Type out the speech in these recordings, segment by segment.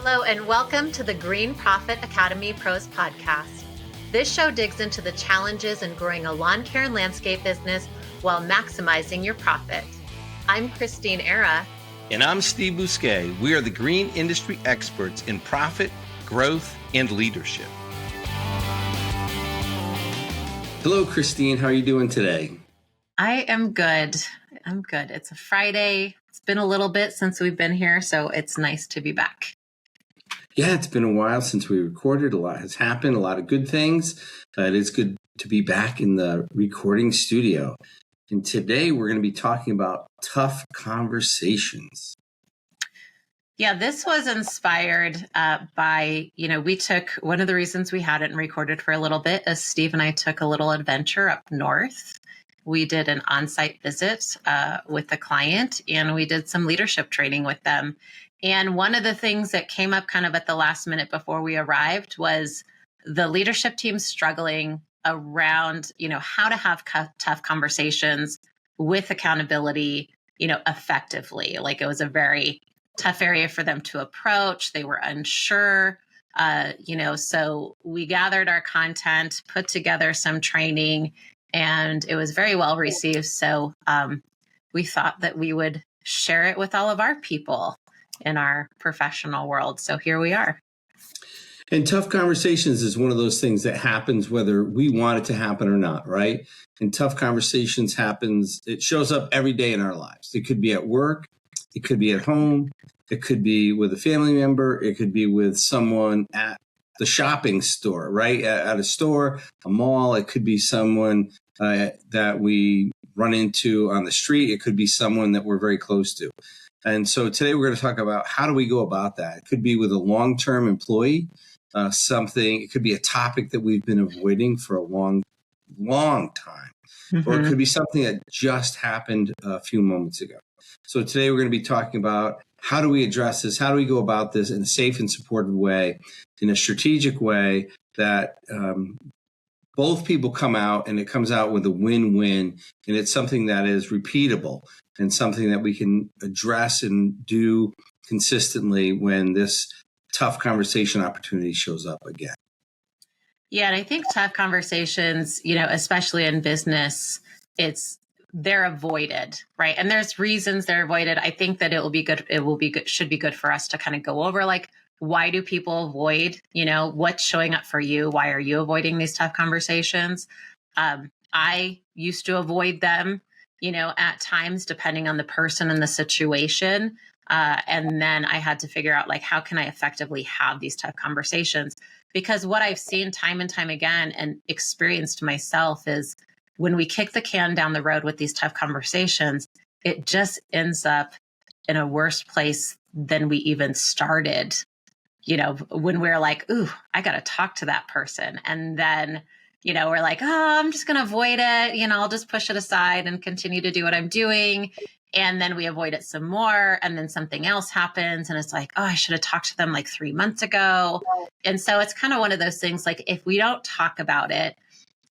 Hello and welcome to the Green Profit Academy Pros podcast. This show digs into the challenges in growing a lawn care and landscape business while maximizing your profit. I'm Christeen. And I'm Steve Bousquet. We are the green industry experts in profit, growth, and leadership. Hello, Christeen. How are you doing today? I am good. I'm good. It's a Friday. It's been a little bit since we've been here, so it's nice to be back. Yeah, it's been a while since we recorded. A lot has happened, a lot of good things. It is good to be back in the recording studio. And today we're going to be talking about tough conversations. Yeah, this was inspired by, we took, one of the reasons we hadn't recorded for a little bit is Steve and I took a little adventure up north. We did an on-site visit with the client and we did some leadership training with them. And one of the things that came up kind of at the last minute before we arrived was the leadership team struggling around, how to have tough conversations with accountability, effectively. Like it was a very tough area for them to approach. They were unsure, so we gathered our content, put together some training, and it was very well received. So we thought that we would share it with all of our people in our professional world. So here we are. And tough conversations is one of those things that happens whether we want it to happen or not, right? And tough conversations happens, it shows up every day in our lives. It could be at work, it could be at home, it could be with a family member, it could be with someone at the shopping store, right? At a store, a mall, it could be someone that we run into on the street, it could be someone that we're very close to. And so today we're going to talk about how do we go about that. It could be with a long-term employee, it could be a topic that we've been avoiding for a long time, or it could be something that just happened a few moments ago. So today we're going to be talking about how do we address this? How do we go about this in a safe and supportive way, in a strategic way that both people come out and it comes out with a win-win, and it's something that is repeatable and something that we can address and do consistently when this tough conversation opportunity shows up again. Yeah, and I think tough conversations, especially in business, they're avoided, right? And there's reasons they're avoided. I think that it will be good, should be good for us to kind of go over like, why do people avoid, what's showing up for you? Why are you avoiding these tough conversations? I used to avoid them, at times, depending on the person and the situation. And then I had to figure out, like, how can I effectively have these tough conversations? Because what I've seen time and time again and experienced myself is when we kick the can down the road with these tough conversations, it just ends up in a worse place than we even started. When we're like, ooh, I got to talk to that person. And then, we're like, oh, I'm just going to avoid it. I'll just push it aside and continue to do what I'm doing. And then we avoid it some more. And then something else happens. And it's like, oh, I should have talked to them like 3 months ago. And so it's kind of one of those things, like if we don't talk about it,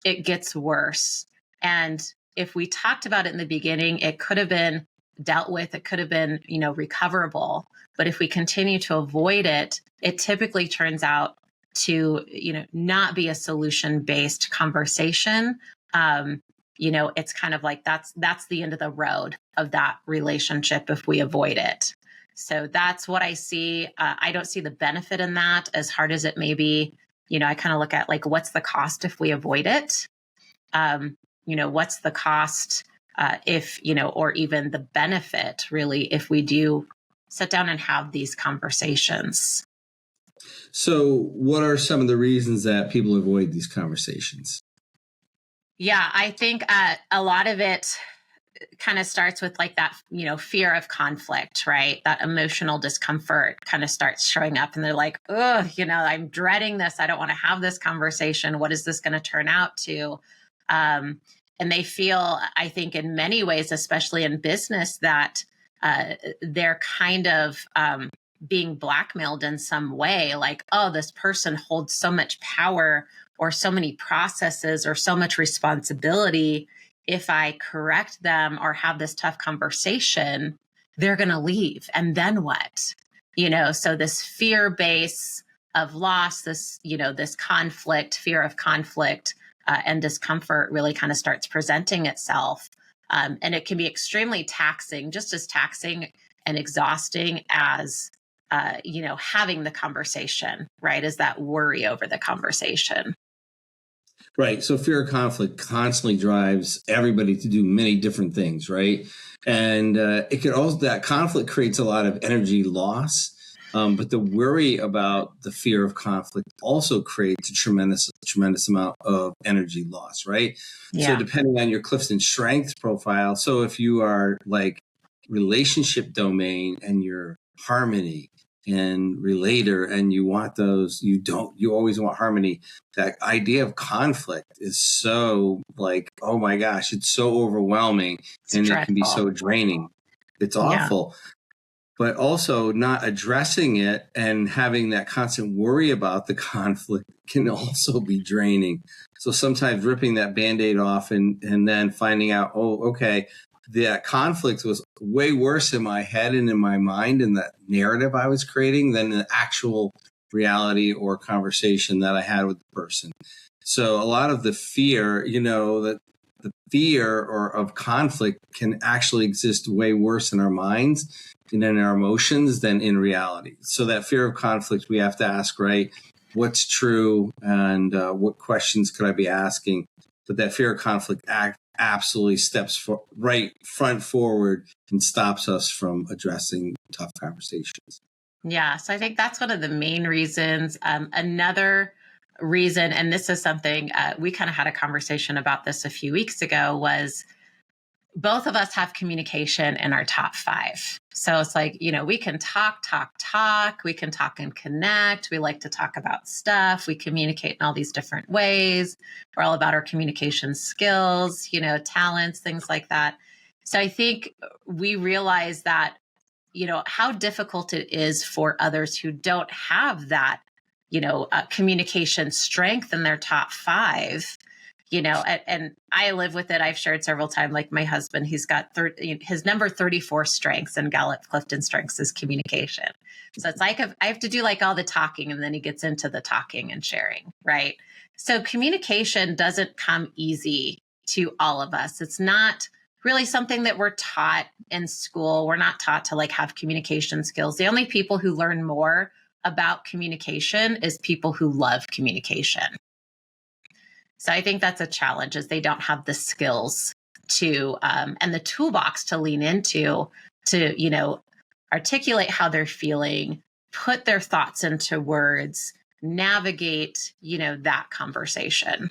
it gets worse. And if we talked about it in the beginning, it could have been dealt with. It could have been, recoverable. But if we continue to avoid it, it typically turns out to, not be a solution-based conversation. It's kind of like that's the end of the road of that relationship if we avoid it. So that's what I see. I don't see the benefit in that, as hard as it may be. I kind of look at like, what's the cost if we avoid it? What's the cost if, or even the benefit really, if we do sit down and have these conversations. So what are some of the reasons that people avoid these conversations? Yeah, I think a lot of it kind of starts with like that, fear of conflict, right? That emotional discomfort kind of starts showing up and they're like, oh, I'm dreading this. I don't want to have this conversation. What is this going to turn out to? And they feel, I think in many ways, especially in business, that they're kind of being blackmailed in some way, like, oh, this person holds so much power or so many processes or so much responsibility. If I correct them or have this tough conversation, they're going to leave. And then what? So this fear base of loss, this conflict, fear of conflict, and discomfort really kind of starts presenting itself. And it can be extremely taxing, just as taxing and exhausting as, having the conversation, right? Is that worry over the conversation. Right. So fear of conflict constantly drives everybody to do many different things, right? And it could also, that conflict creates a lot of energy loss. But the worry about the fear of conflict also creates a tremendous amount of energy loss, right? Yeah. So depending on your Clifton strength profile, so if you are like relationship domain and your harmony and relator and you want those, you always want harmony. That idea of conflict is so like, oh my gosh, it's so overwhelming and dreadful. It can be so draining. It's awful. Yeah. But also not addressing it and having that constant worry about the conflict can also be draining. So sometimes ripping that Band-Aid off and then finding out, oh, okay, that conflict was way worse in my head and in my mind and that narrative I was creating than the actual reality or conversation that I had with the person. So a lot of the fear, that the fear of conflict can actually exist way worse in our minds and in our emotions than in reality. So that fear of conflict, we have to ask, right, what's true and what questions could I be asking? But that fear of conflict absolutely steps right front forward and stops us from addressing tough conversations. Yeah, so I think that's one of the main reasons. Another reason, and this is something we kind of had a conversation about this a few weeks ago, was both of us have communication in our top 5. So it's like, we can talk. We can talk and connect. We like to talk about stuff. We communicate in all these different ways. We're all about our communication skills, talents, things like that. So I think we realize that, how difficult it is for others who don't have that, communication strength in their top 5. And I live with it. I've shared several times, like my husband, he's got his number 34 strengths in Gallup Clifton strengths is communication. So it's like, I have to do like all the talking and then he gets into the talking and sharing, right? So communication doesn't come easy to all of us. It's not really something that we're taught in school. We're not taught to like have communication skills. The only people who learn more about communication is people who love communication. So I think that's a challenge, is they don't have the skills to and the toolbox to lean into to, articulate how they're feeling, put their thoughts into words, navigate, that conversation.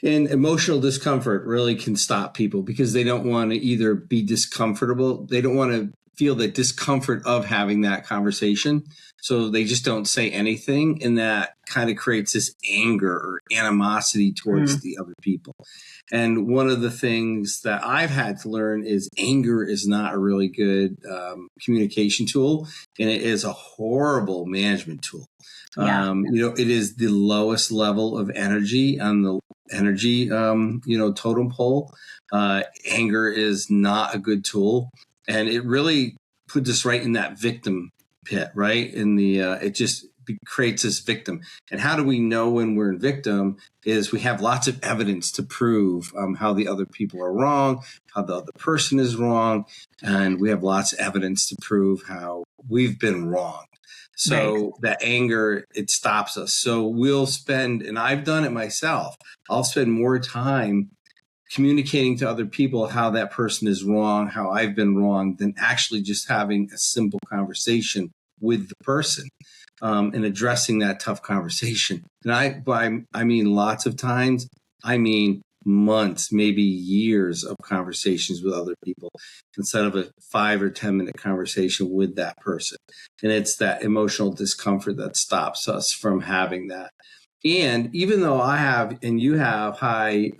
And emotional discomfort really can stop people because they don't want to either be discomfortable. They don't want to feel the discomfort of having that conversation. So they just don't say anything. And that kind of creates this anger or animosity towards the other people. And one of the things that I've had to learn is anger is not a really good communication tool. And it is a horrible management tool. Yeah. It is the lowest level of energy on the energy, totem pole. Anger is not a good tool. And it really puts us right in that victim pit, right? In the, it just creates this victim. And how do we know when we're in victim is we have lots of evidence to prove how the other people are wrong, how the other person is wrong. And we have lots of evidence to prove how we've been wrong. So that anger, it stops us. So we'll spend, and I've done it myself, I'll spend more time communicating to other people how that person is wrong, how I've been wrong, than actually just having a simple conversation with the person and addressing that tough conversation. And I mean lots of times, I mean months, maybe years of conversations with other people instead of a 5 or 10 minute conversation with that person. And it's that emotional discomfort that stops us from having that. And even though I have, and you have high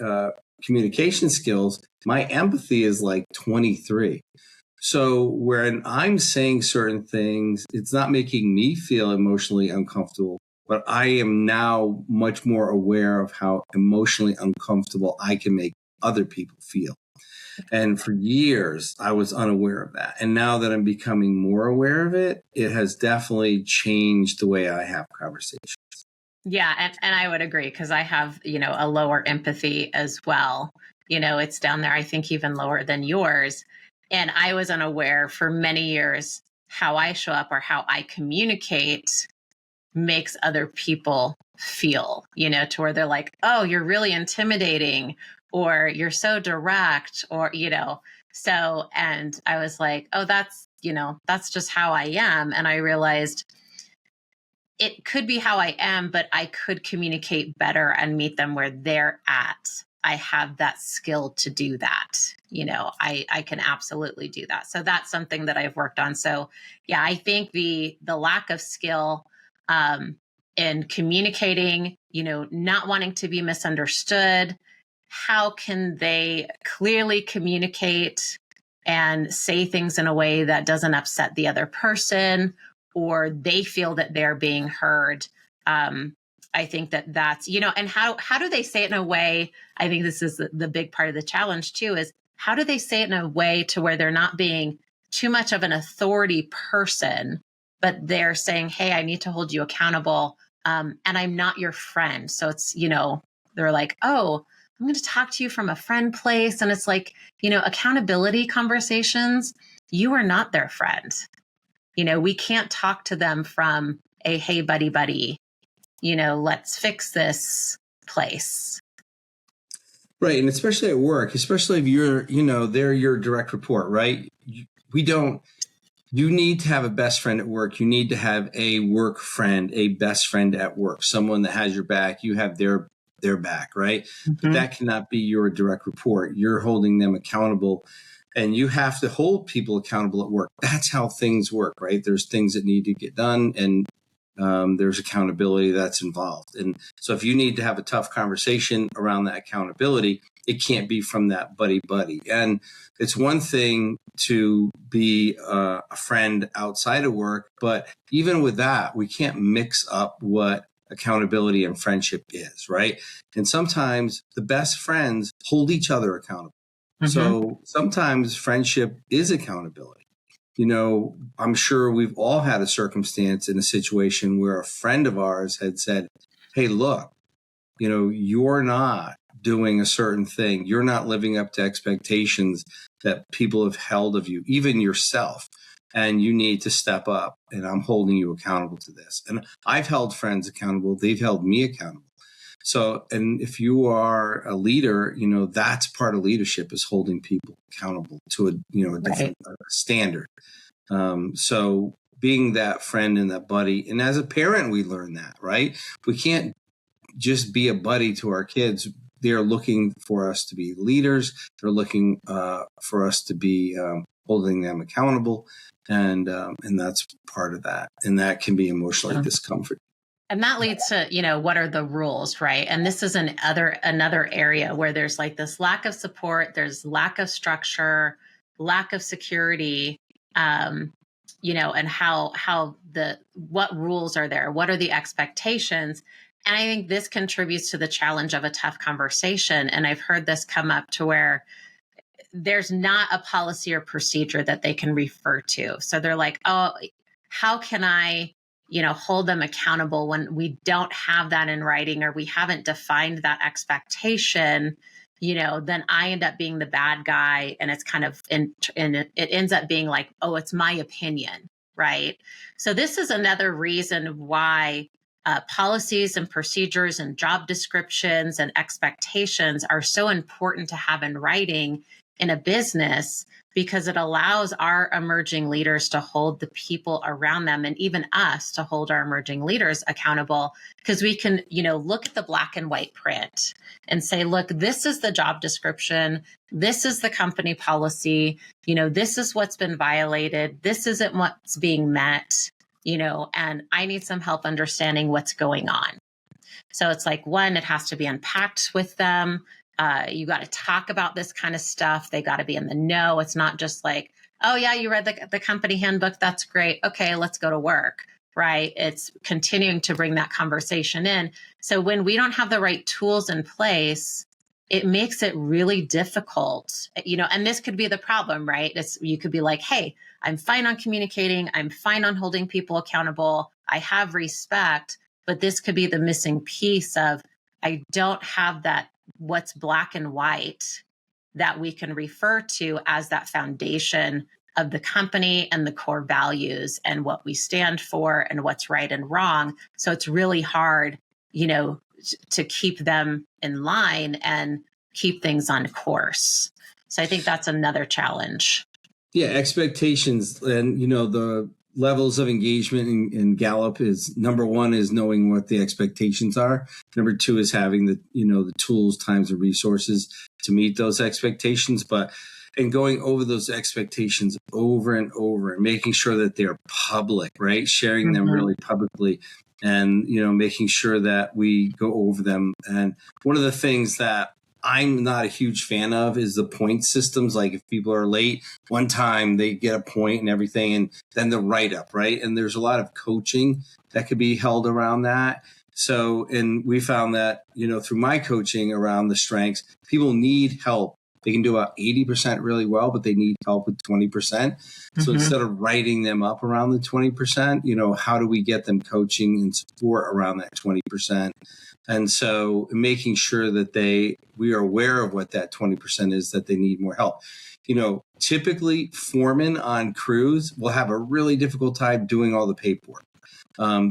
communication skills, my empathy is like 23. So when I'm saying certain things, it's not making me feel emotionally uncomfortable, but I am now much more aware of how emotionally uncomfortable I can make other people feel. And for years, I was unaware of that. And now that I'm becoming more aware of it, it has definitely changed the way I have conversations. Yeah, and I would agree because I have, a lower empathy as well. It's down there, I think, even lower than yours. And I was unaware for many years how I show up or how I communicate makes other people feel, to where they're like, oh, you're really intimidating, or you're so direct, or, so, and I was like, oh, that's just how I am. And I realized it could be how I am, but I could communicate better and meet them where they're at. I have that skill to do that. I can absolutely do that. So that's something that I've worked on. So yeah, I think the lack of skill in communicating, not wanting to be misunderstood, how can they clearly communicate and say things in a way that doesn't upset the other person, or they feel that they're being heard. I think that's, and how do they say it in a way? I think this is the big part of the challenge too, is how do they say it in a way to where they're not being too much of an authority person, but they're saying, hey, I need to hold you accountable. And I'm not your friend. So it's, they're like, oh, I'm going to talk to you from a friend place. And it's like, accountability conversations, you are not their friend. We can't talk to them from a, hey, buddy, let's fix this place. Right. And especially at work, especially if you're, they're your direct report, right? You need to have a best friend at work. You need to have a work friend, a best friend at work, someone that has your back. You have their back, right? Mm-hmm. But that cannot be your direct report. You're holding them accountable. And you have to hold people accountable at work. That's how things work, right? There's things that need to get done, and there's accountability that's involved. And so if you need to have a tough conversation around that accountability, it can't be from that buddy. And it's one thing to be a friend outside of work, but even with that, we can't mix up what accountability and friendship is, right? And sometimes the best friends hold each other accountable. Mm-hmm. So sometimes friendship is accountability. I'm sure we've all had a circumstance in a situation where a friend of ours had said, hey, look, you're not doing a certain thing. You're not living up to expectations that people have held of you, even yourself. And you need to step up, and I'm holding you accountable to this. And I've held friends accountable. They've held me accountable. So, and if you are a leader, that's part of leadership, is holding people accountable to a different standard. So being that friend and that buddy, and as a parent, we learn that, right? We can't just be a buddy to our kids. They're looking for us to be leaders. They're looking for us to be holding them accountable. And that's part of that. And that can be emotionally discomforting. And that leads to, what are the rules, right? And this is another area where there's like this lack of support, there's lack of structure, lack of security, and what rules are there? What are the expectations? And I think this contributes to the challenge of a tough conversation. And I've heard this come up to where there's not a policy or procedure that they can refer to. So they're like, oh, how can I hold them accountable when we don't have that in writing, or we haven't defined that expectation? Then I end up being the bad guy, and it's kind of, and it ends up being like, oh, it's my opinion, right? So this is another reason why policies and procedures and job descriptions and expectations are so important to have in writing in a business, because it allows our emerging leaders to hold the people around them, and even us to hold our emerging leaders accountable, because we can, look at the black and white print and say, look, this is the job description. This is the company policy. This is what's been violated. This isn't what's being met, and I need some help understanding what's going on. So it's like, one, it has to be unpacked with them. You got to talk about this kind of stuff. They got to be in the know. It's not just like, oh yeah, you read the company handbook. That's great. Okay, let's go to work, right? It's continuing to bring that conversation in. So when we don't have the right tools in place it makes it really difficult, and this could be the problem, right? You could be like, hey, I'm fine on communicating. I'm fine on holding people accountable. I have respect, but this could be the missing piece of, I don't have that what's black and white that we can refer to as that foundation of the company and the core values and what we stand for and what's right and wrong. So it's really hard, to keep them in line and keep things on course. So I think that's another challenge. Yeah, expectations and, the levels of engagement in Gallup is number one is knowing what the expectations are. Number two is having the tools, times, and resources to meet those expectations. And going over those expectations over and over and making sure that they're public, right? Sharing them really publicly and, making sure that we go over them. And one of the things that I'm not a huge fan of is the point systems. Like if people are late one time, they get a point and everything, and then the write-up, right? And there's a lot of coaching that could be held around that. So, and we found that, through my coaching around the strengths, people need help. They can do about 80% really well, but they need help with 20%. So instead of writing them up around the 20%, how do we get them coaching and support around that 20%? And so making sure that we are aware of what that 20% is that they need more help. Typically foremen on crews will have a really difficult time doing all the paperwork.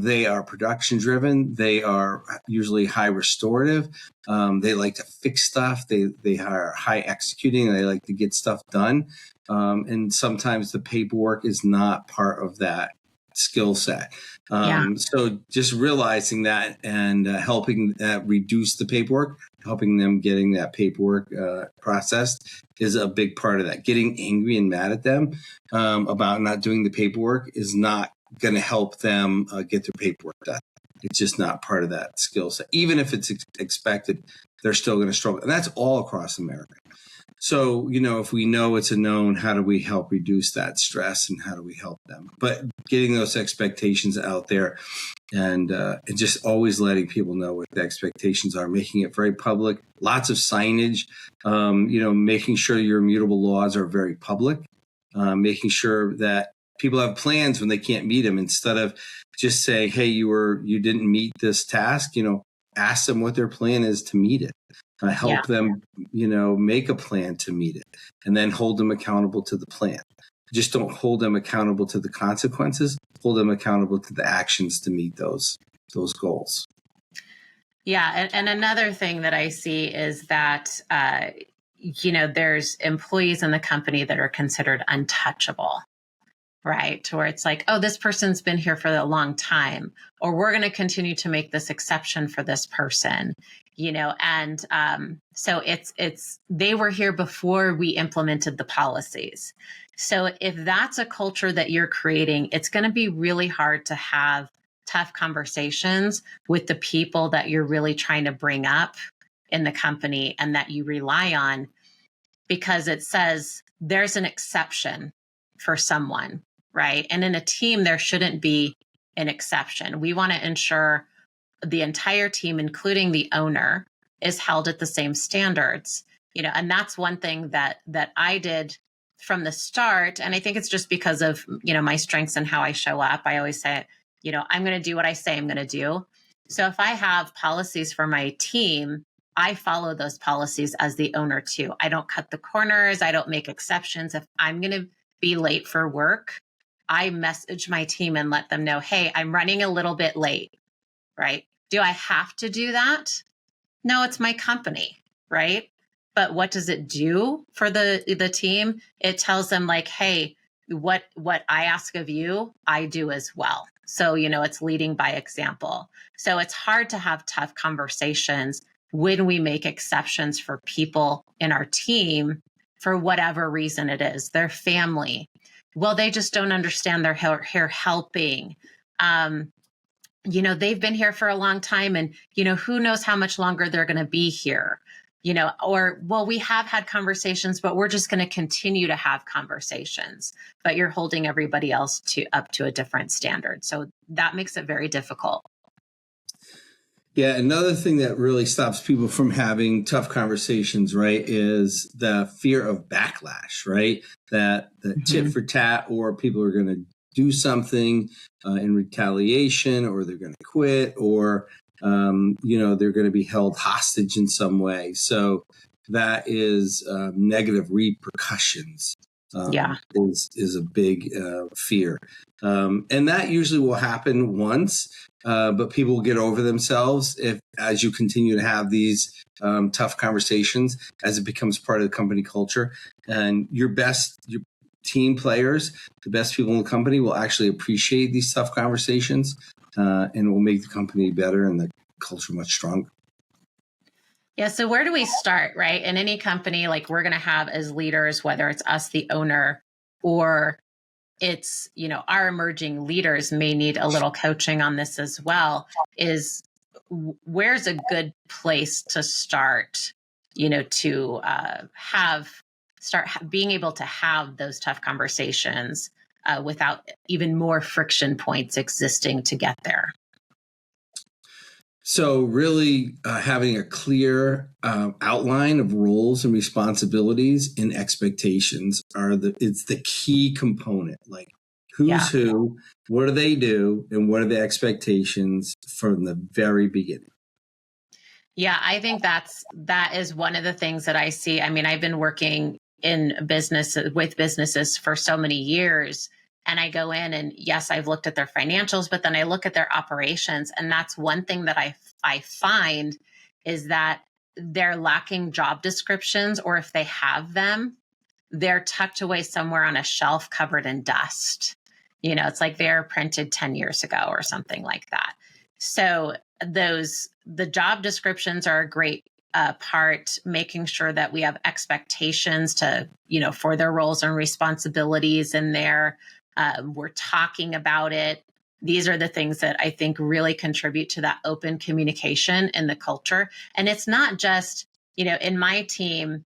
They are production driven. They are usually high restorative. They like to fix stuff. They are high executing. They like to get stuff done. And sometimes the paperwork is not part of that skill set. So just realizing that and helping reduce the paperwork, helping them getting that paperwork processed is a big part of that. Getting angry and mad at them about not doing the paperwork is not going to help them get their paperwork done. It's just not part of that skill set. Even if it's expected, they're still going to struggle. And that's all across America. So, if we know it's a known, how do we help reduce that stress and how do we help them? But getting those expectations out there and just always letting people know what the expectations are, making it very public, lots of signage, making sure your immutable laws are very public, making sure that people have plans when they can't meet them instead of just saying, hey, you didn't meet this task, ask them what their plan is to meet it. Help them, make a plan to meet it and then hold them accountable to the plan. Just don't hold them accountable to the consequences, hold them accountable to the actions to meet those goals. Yeah. And another thing that I see is that, there's employees in the company that are considered untouchable. Right. Where it's like, oh, this person's been here for a long time, or we're going to continue to make this exception for this person, and so they were here before we implemented the policies. So if that's a culture that you're creating, it's going to be really hard to have tough conversations with the people that you're really trying to bring up in the company and that you rely on, because it says there's an exception for someone. Right. And in a team, there shouldn't be an exception. We want to ensure the entire team, including the owner, is held at the same standards, and that's one thing that I did from the start. And I think it's just because of, my strengths and how I show up. I always say, I'm going to do what I say I'm going to do. So if I have policies for my team, I follow those policies as the owner too. I don't cut the corners. I don't make exceptions. If I'm going to be late for work, I message my team and let them know, hey, I'm running a little bit late, right? Do I have to do that? No, it's my company, right? But what does it do for the team? It tells them like, hey, what I ask of you, I do as well. So, it's leading by example. So it's hard to have tough conversations when we make exceptions for people in our team for whatever reason it is, their family. Well, they just don't understand they're here helping. They've been here for a long time and, who knows how much longer they're going to be here, or, well, we have had conversations, but we're just going to continue to have conversations, but you're holding everybody else up to a different standard. So that makes it very difficult. Yeah, another thing that really stops people from having tough conversations, right, is the fear of backlash, right? That the tit Mhm. for tat, or people are going to do something in retaliation, or they're going to quit, or they're going to be held hostage in some way. So that is negative repercussions. Yeah. Is a big fear, and that usually will happen once. But people will get over themselves if, as you continue to have these tough conversations, as it becomes part of the company culture, and your team players, the best people in the company, will actually appreciate these tough conversations, and it will make the company better and the culture much stronger. Yeah. So where do we start, right? In any company, like we're going to have as leaders, whether it's us, the owner, or it's, our emerging leaders may need a little coaching on this as well, is where's a good place to start, to being able to have those tough conversations without even more friction points existing to get there. So really having a clear outline of roles and responsibilities and expectations it's the key component. Like who's who, what do they do, and what are the expectations from the very beginning? Yeah, I think that is one of the things that I see. I mean, I've been working in business with businesses for so many years, and I go in and yes, I've looked at their financials, but then I look at their operations, and that's one thing that I find is that they're lacking job descriptions, or if they have them, they're tucked away somewhere on a shelf covered in dust. It's like they're printed 10 years ago or something like that. So the job descriptions are a great part, making sure that we have expectations to, for their roles and responsibilities in there. We're talking about it. These are the things that I think really contribute to that open communication in the culture. And it's not just, in my team,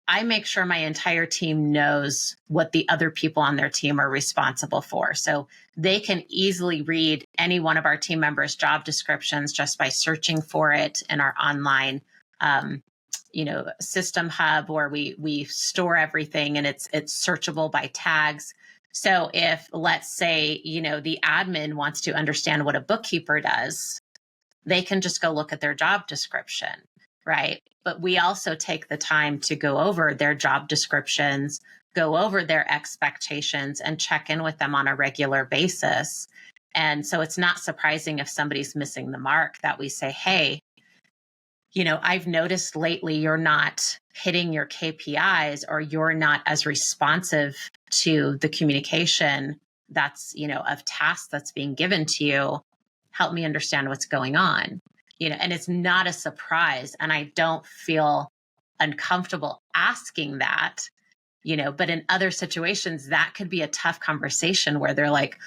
I make sure my entire team knows what the other people on their team are responsible for. So they can easily read any one of our team members' job descriptions just by searching for it in our online, system hub where we store everything, and it's searchable by tags. So if, let's say, the admin wants to understand what a bookkeeper does, they can just go look at their job description, right? But we also take the time to go over their job descriptions, go over their expectations, and check in with them on a regular basis. And so it's not surprising if somebody's missing the mark that we say, hey, I've noticed lately you're not hitting your KPIs, or you're not as responsive to the communication that's, of tasks that's being given to you. Help me understand what's going on. And it's not a surprise. And I don't feel uncomfortable asking that, but in other situations, that could be a tough conversation where they're like,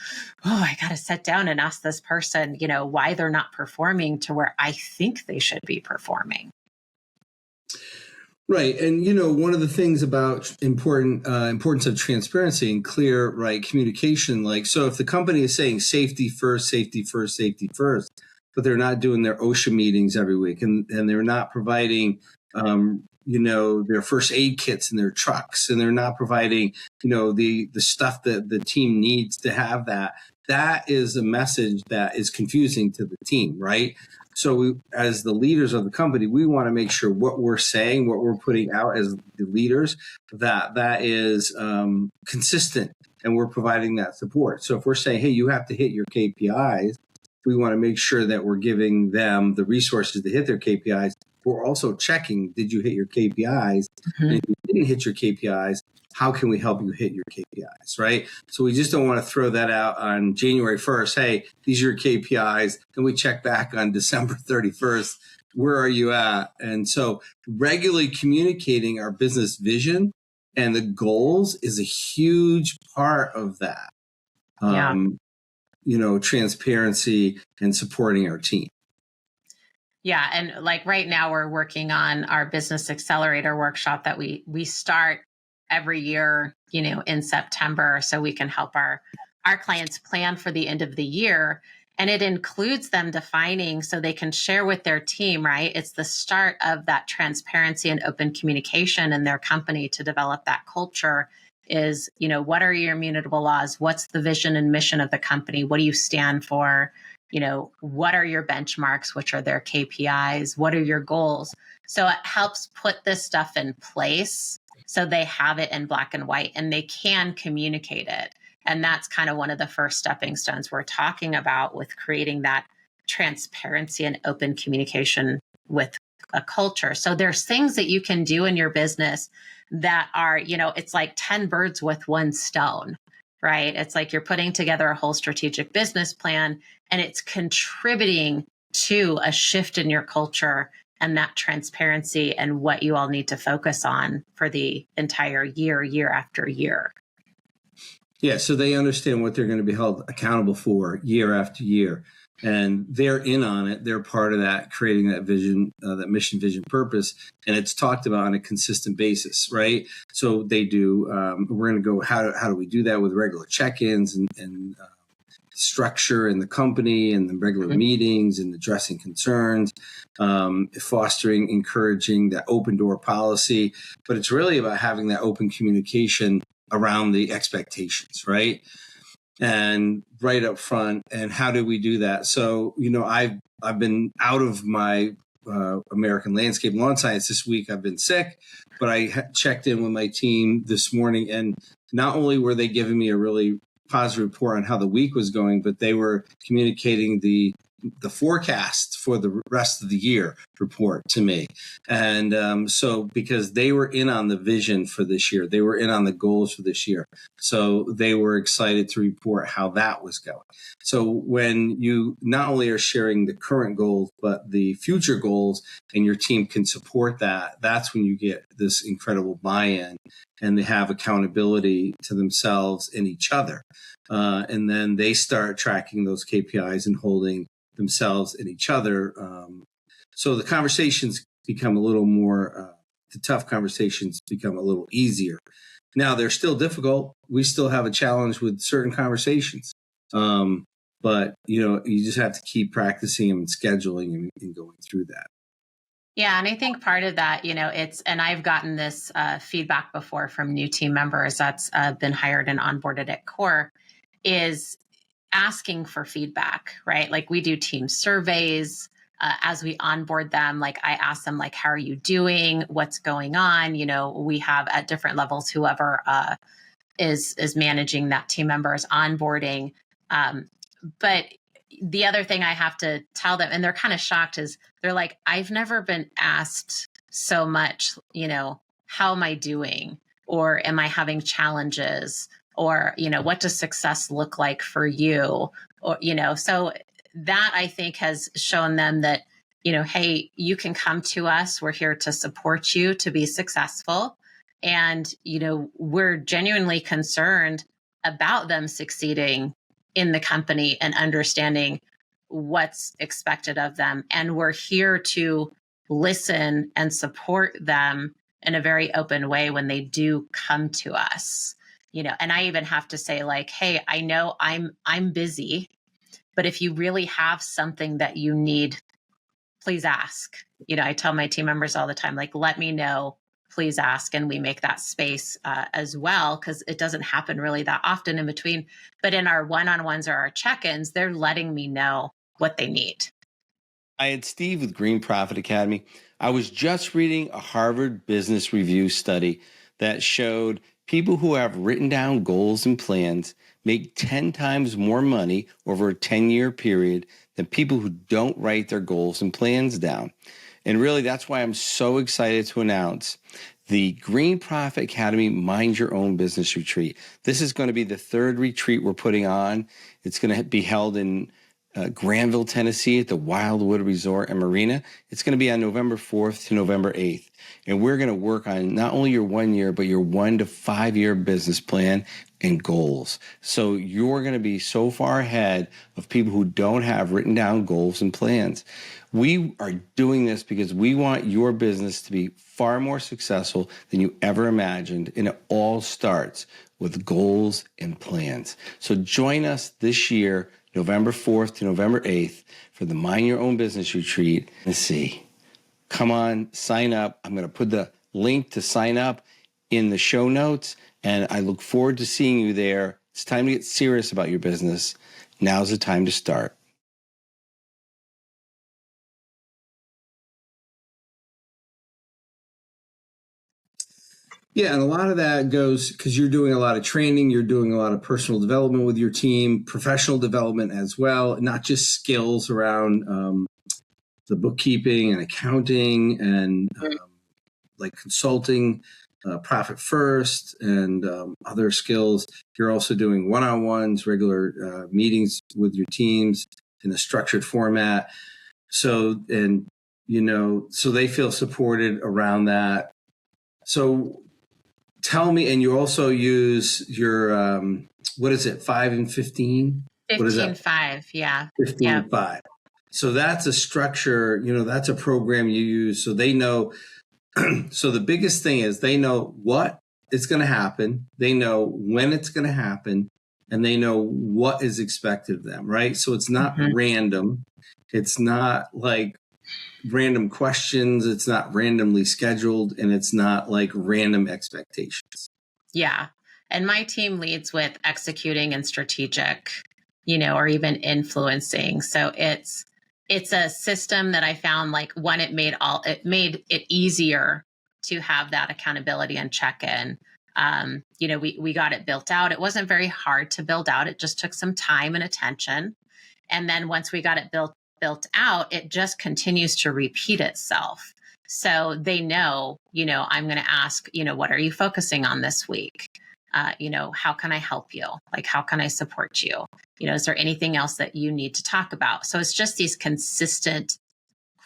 oh, I got to sit down and ask this person, why they're not performing to where I think they should be performing. Right. And, one of the things about importance of transparency and clear, right, communication, like, so if the company is saying safety first, safety first, safety first, but they're not doing their OSHA meetings every week, and they're not providing, their first aid kits in their trucks, and they're not providing, the stuff that the team needs to have that is a message that is confusing to the team, right? So we, as the leaders of the company, we want to make sure what we're saying, what we're putting out as the leaders, that is consistent, and we're providing that support. So if we're saying, hey, you have to hit your KPIs, we want to make sure that we're giving them the resources to hit their KPIs. We're also checking, did you hit your KPIs? Mm-hmm. And if you didn't hit your KPIs, how can we help you hit your KPIs, right? So we just don't want to throw that out on January 1st. Hey, these are your KPIs. Then we check back on December 31st. Where are you at? And so regularly communicating our business vision and the goals is a huge part of that. Transparency and supporting our team. Yeah. And like right now we're working on our business accelerator workshop that we start every year, in September, so we can help our clients plan for the end of the year. And it includes them defining so they can share with their team, right? It's the start of that transparency and open communication in their company to develop that culture is, what are your immutable laws? What's the vision and mission of the company? What do you stand for? What are your benchmarks? Which are their KPIs? What are your goals? So it helps put this stuff in place so they have it in black and white and they can communicate it. And that's kind of one of the first stepping stones we're talking about with creating that transparency and open communication with a culture. So there's things that you can do in your business that are, it's like 10 birds with one stone, right? It's like you're putting together a whole strategic business plan and it's contributing to a shift in your culture and that transparency and what you all need to focus on for the entire year after year. Yeah, so they understand what they're going to be held accountable for year after year. And they're in on it. They're part of that, creating that vision, that mission, vision, purpose. And it's talked about on a consistent basis, right? So they do, we're going to go, how do we do that with regular check-ins and structure in the company and the regular meetings and addressing concerns, fostering, encouraging that open door policy. But it's really about having that open communication around the expectations, right? And right up front. And how do we do that? So, I've been out of my American Landscape Lawn Science this week. I've been sick, but I checked in with my team this morning, and not only were they giving me a really positive report on how the week was going, but they were communicating the forecast for the rest of the year report to me. And so because they were in on the vision for this year, they were in on the goals for this year. So they were excited to report how that was going. So when you not only are sharing the current goals, but the future goals, and your team can support that, that's when you get this incredible buy-in and they have accountability to themselves and each other. And then they start tracking those KPIs and holding themselves and each other. So the conversations become a little more, the tough conversations become a little easier. Now, they're still difficult. We still have a challenge with certain conversations. But, you just have to keep practicing them and scheduling and going through that. Yeah. And I think part of that, and I've gotten this feedback before from new team members that's been hired and onboarded at Core, is asking for feedback, right? Like we do team surveys as we onboard them. Like I ask them, like, how are you doing? What's going on? We have at different levels, whoever is managing that team member is onboarding. But the other thing I have to tell them, and they're kind of shocked, is they're like, I've never been asked so much, how am I doing? Or am I having challenges? Or, what does success look like for you? Or, so that I think has shown them that, hey, you can come to us. We're here to support you to be successful. And, we're genuinely concerned about them succeeding in the company and understanding what's expected of them. And we're here to listen and support them in a very open way when they do come to us. And I even have to say, like, hey, I know I'm busy, but if you really have something that you need, please ask. I tell my team members all the time, like, let me know, please ask. And we make that space as well, because it doesn't happen really that often in between. But in our one-on-ones or our check-ins, they're letting me know what they need. I had Steve with Green Profit Academy. I was just reading a Harvard Business Review study that showed people who have written down goals and plans make 10 times more money over a 10-year period than people who don't write their goals and plans down. And really, that's why I'm so excited to announce the Green Profit Academy Mind Your Own Business Retreat. This is going to be the third retreat we're putting on. It's going to be held in Granville, Tennessee at the Wildwood Resort and Marina. It's going to be on November 4th to November 8th. And we're going to work on not only your 1 year, but your 1 to 5 year business plan and goals. So you're going to be so far ahead of people who don't have written down goals and plans. We are doing this because we want your business to be far more successful than you ever imagined. And it all starts with goals and plans. So join us this year, November 4th to November 8th for the Mind Your Own Business Retreat. Let's see. Come on, sign up. I'm going to put the link to sign up in the show notes, and I look forward to seeing you there. It's time to get serious about your business. Now's the time to start. Yeah, and a lot of that goes because you're doing a lot of training, you're doing a lot of personal development with your team, professional development as well, not just skills around the bookkeeping and accounting and like consulting, profit first, and other skills. You're also doing one-on-ones, regular meetings with your teams in a structured format. So, and so they feel supported around that. So tell me, and you also use your, what is it, 5 and 15? 15-5, yeah. 15-5. So that's a structure, that's a program you use. So they know, so the biggest thing is they know what is going to happen. They know when it's going to happen, and they know what is expected of them, right? So it's not random. It's not like random questions. It's not randomly scheduled, and it's not like random expectations. Yeah. And my team leads with executing and strategic, or even influencing. So it's a system that I found, like, one, it made it easier to have that accountability and check-in. We got it built out. It wasn't very hard to build out. It just took some time and attention. And then once we got it built out, it just continues to repeat itself. So they know, I'm going to ask, what are you focusing on this week? How can I help you? Like, how can I support you? Is there anything else that you need to talk about? So it's just these consistent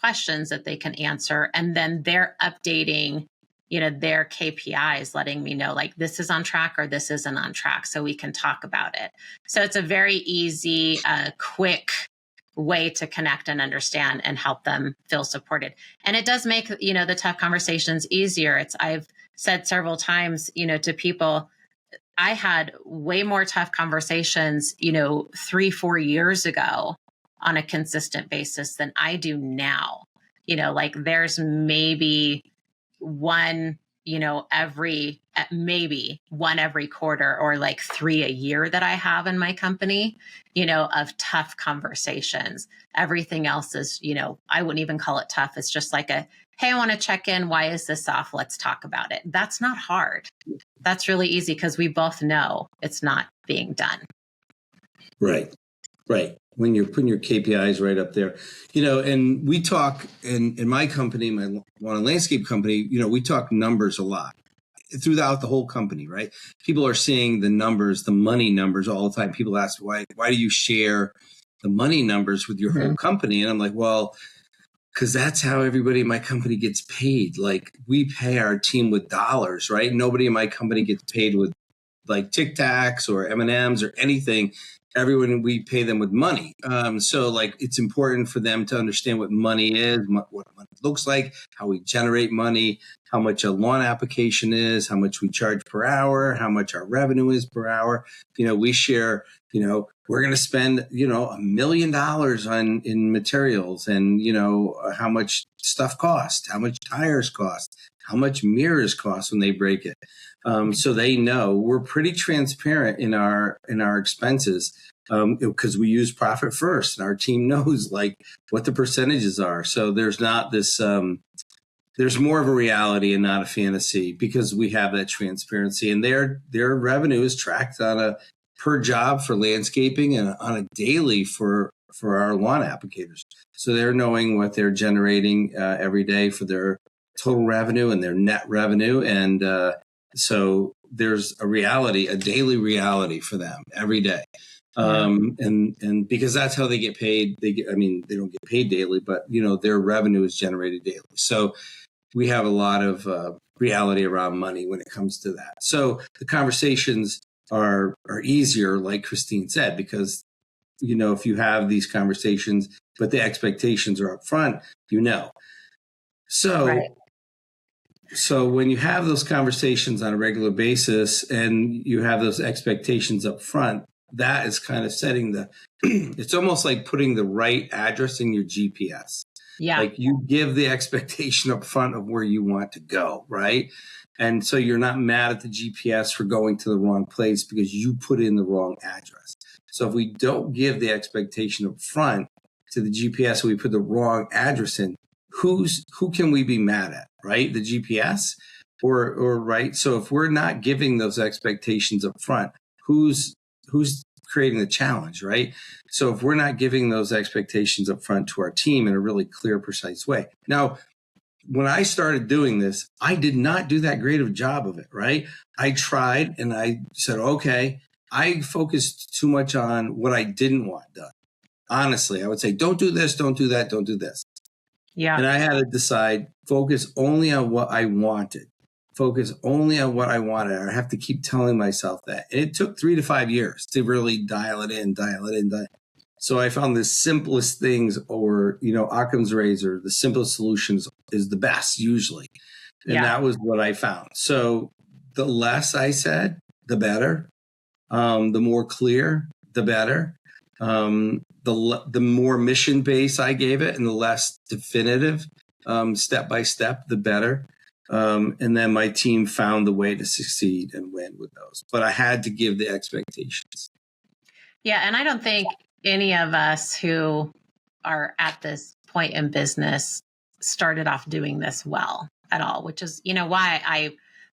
questions that they can answer. And then they're updating, their KPIs, letting me know, like, this is on track or this isn't on track, so we can talk about it. So it's a very easy, quick way to connect and understand and help them feel supported. And it does make, the tough conversations easier. I've said several times, to people, I had way more tough conversations, 3-4 years ago on a consistent basis than I do now. Like, there's maybe one, maybe one every quarter, or like 3 a year that I have in my company, of tough conversations. Everything else is, I wouldn't even call it tough. It's just like hey, I want to check in. Why is this off? Let's talk about it. That's not hard. That's really easy because we both know it's not being done. Right. When you're putting your KPIs right up there, and we talk in my company, my lawn and landscape company, we talk numbers a lot throughout the whole company, right? People are seeing the numbers, the money numbers all the time. People ask, why do you share the money numbers with your whole company? And I'm like, well, because that's how everybody in my company gets paid. Like, we pay our team with dollars, right? Nobody in my company gets paid with like Tic Tacs or M&Ms or anything. Everyone, we pay them with money. So like, it's important for them to understand what money is, what money looks like, how we generate money, how much a lawn application is, how much we charge per hour, how much our revenue is per hour. We share, we're going to spend, $1 million in materials, and, how much stuff costs, how much tires cost, how much mirrors cost when they break it. So they know we're pretty transparent in our expenses, because we use profit first, and our team knows like what the percentages are. So there's not this, there's more of a reality and not a fantasy, because we have that transparency, and their revenue is tracked on a per job for landscaping and on a daily for our lawn applicators. So they're knowing what they're generating every day for their total revenue and their net revenue. And so there's a daily reality for them every day. And because that's how they get paid. They don't get paid daily, but their revenue is generated daily. So we have a lot of reality around money when it comes to that. So the conversations are easier, like Christeen said, because if you have these conversations, but the expectations are up front, So Right. So when you have those conversations on a regular basis and you have those expectations up front, that is kind of setting it's almost like putting the right address in your GPS. Yeah. Like you give the expectation up front of where you want to go, right? And so you're not mad at the GPS for going to the wrong place because you put in the wrong address. So if we don't give the expectation up front to the GPS, we put the wrong address in, who can we be mad at, right? The GPS or right? So if we're not giving those expectations up front, who's creating the challenge, right? So if we're not giving those expectations up front to our team in a really clear, precise way. Now, when I started doing this, I did not do that great of a job of it, right? I tried and I said, okay, I focused too much on what I didn't want done. Honestly, I would say, don't do this, don't do that, don't do this. Yeah. And I had to decide, focus only on what I wanted. Focus only on what I wanted. I have to keep telling myself that. And it took 3 to 5 years to really dial it in. So I found the simplest things, or, Occam's razor, the simplest solutions is the best usually. And that was what I found. So the less I said, the better. The more clear, the better. The more mission base I gave it and the less definitive, step by step, the better. And then my team found the way to succeed and win with those. But I had to give the expectations. Yeah. And I don't think any of us who are at this point in business started off doing this well at all, which is, why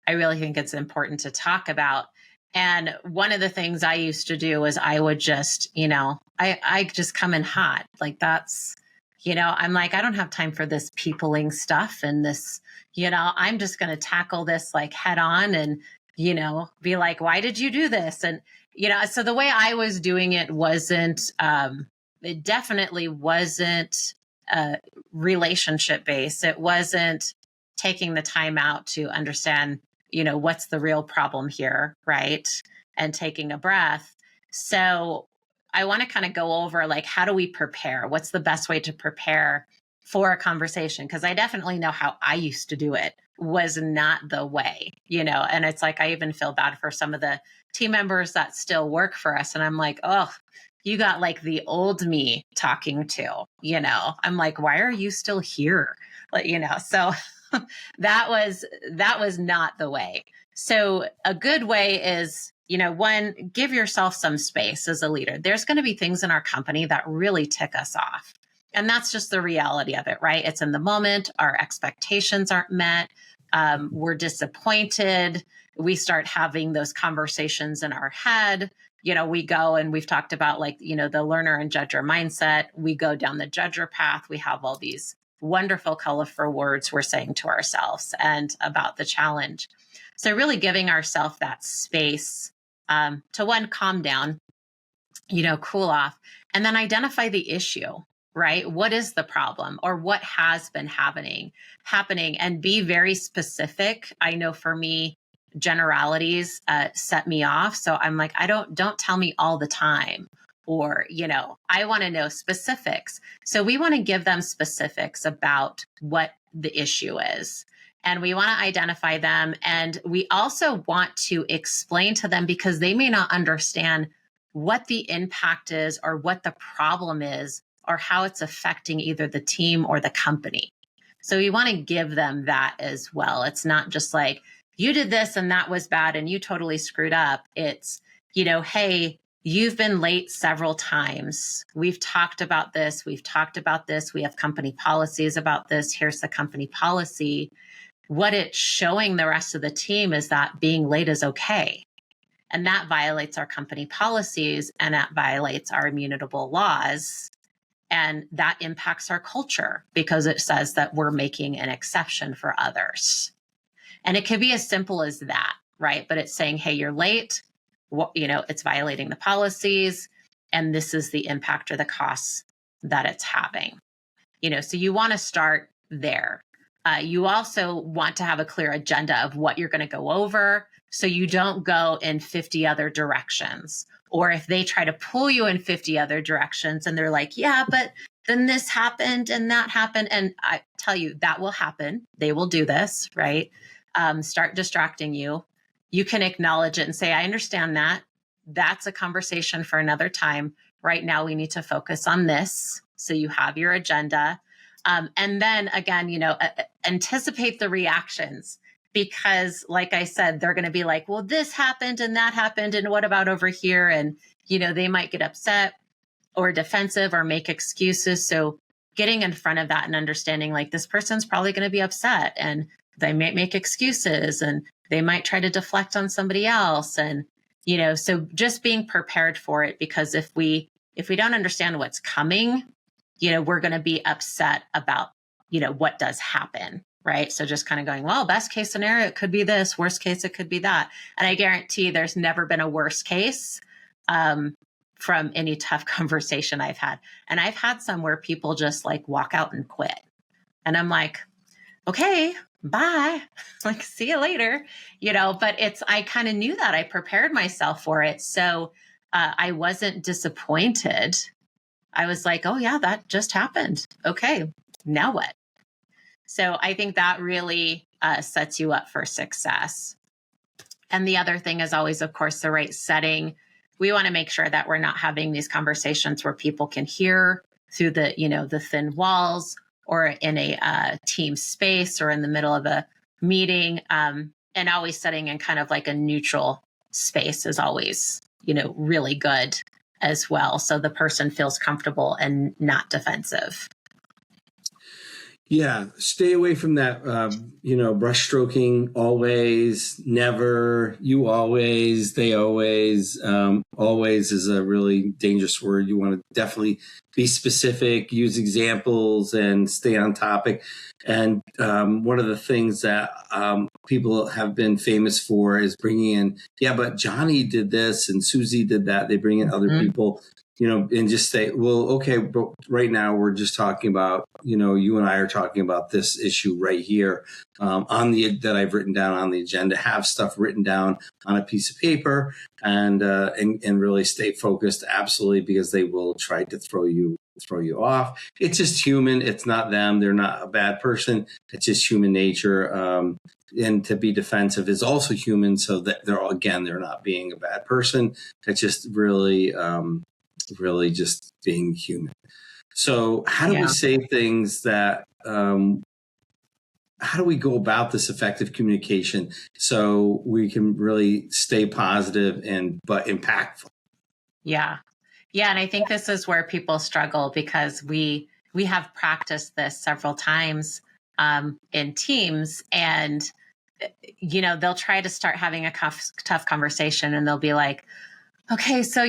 I really think it's important to talk about. And one of the things I used to do was I would just, I just come in hot. Like that's, I'm like, I don't have time for this peopling stuff and this, I'm just going to tackle this like head on and, be like, why did you do this? And, so the way I was doing it wasn't, it definitely wasn't relationship based. It wasn't taking the time out to understand, what's the real problem here, right? And taking a breath. So I want to kind of go over like, how do we prepare? What's the best way to prepare for a conversation? Because I definitely know how I used to do it was not the way, and it's like, I even feel bad for some of the team members that still work for us. And I'm like, oh, you got like the old me talking to, I'm like, why are you still here? Like, so that was not the way. So a good way is, one, give yourself some space as a leader. There's going to be things in our company that really tick us off. And that's just the reality of it, right? It's in the moment. Our expectations aren't met. We're disappointed. We start having those conversations in our head. We go and we've talked about like, the learner and judger mindset. We go down the judger path. We have all these wonderful, colorful words we're saying to ourselves and about the challenge. So really giving ourselves that space to one, calm down, cool off, and then identify the issue, right? What is the problem or what has been happening and be very specific. I know for me, generalities set me off. So I'm like, don't tell me all the time. Or, I want to know specifics. So we want to give them specifics about what the issue is. And we want to identify them. And we also want to explain to them because they may not understand what the impact is or what the problem is or how it's affecting either the team or the company. So we want to give them that as well. It's not just like, you did this and that was bad and you totally screwed up. It's, hey, you've been late several times. We've talked about this. We have company policies about this. Here's the company policy. What it's showing the rest of the team is that being late is okay. And that violates our company policies and that violates our immutable laws. And that impacts our culture because it says that we're making an exception for others. And it could be as simple as that, right? But it's saying, hey, you're late. It's violating the policies, and this is the impact or the costs that it's having. So you want to start there. You also want to have a clear agenda of what you're going to go over, so you don't go in 50 other directions. Or if they try to pull you in 50 other directions, and they're like, yeah, but then this happened and that happened, and I tell you that will happen. They will do this, right? Start distracting you. You can acknowledge it and say, I understand that. that's a conversation for another time. Right now, we need to focus on this. So you have your agenda. And then again, anticipate the reactions, because like I said, they're going to be like, well, this happened and that happened. And what about over here? And, they might get upset or defensive or make excuses. So getting in front of that and understanding, like, this person's probably going to be upset and they might make excuses and they might try to deflect on somebody else. And, so just being prepared for it, because if we don't understand what's coming, we're going to be upset about, what does happen. Right. So just kind of going, well, best case scenario, it could be this, worst case, it could be that. And I guarantee there's never been a worst case from any tough conversation I've had. And I've had some where people just like walk out and quit. And I'm like, okay, bye. Like, see you later, but I kind of knew that. I prepared myself for it. So I wasn't disappointed. I was like, oh yeah, that just happened. Okay, now what? So I think that really sets you up for success. And the other thing is always, of course, the right setting. We want to make sure that we're not having these conversations where people can hear through the, the thin walls, or in a team space, or in the middle of a meeting, and always setting in kind of like a neutral space is always, really good as well. So the person feels comfortable and not defensive. Yeah, stay away from that, brush stroking, always, never, you always, they always. Always is a really dangerous word. You want to definitely be specific, use examples, and stay on topic. And one of the things that people have been famous for is bringing in, yeah, but Johnny did this and Susie did that. They bring in other people, and just say, well, okay, but right now we're just talking about, you and I are talking about this issue right here that I've written down on the agenda. Have stuff written down on a piece of paper and really stay focused. Absolutely, because they will try to throw you off. It's just human. It's not them. They're not a bad person. It's just human nature. And to be defensive is also human. So that they're not being a bad person. It's just really just being human. So how do we say things that, how do we go about this effective communication so we can really stay positive but impactful? Yeah. Yeah. And I think this is where people struggle, because we have practiced this several times in teams, and, they'll try to start having a tough conversation, and they'll be like, okay, so,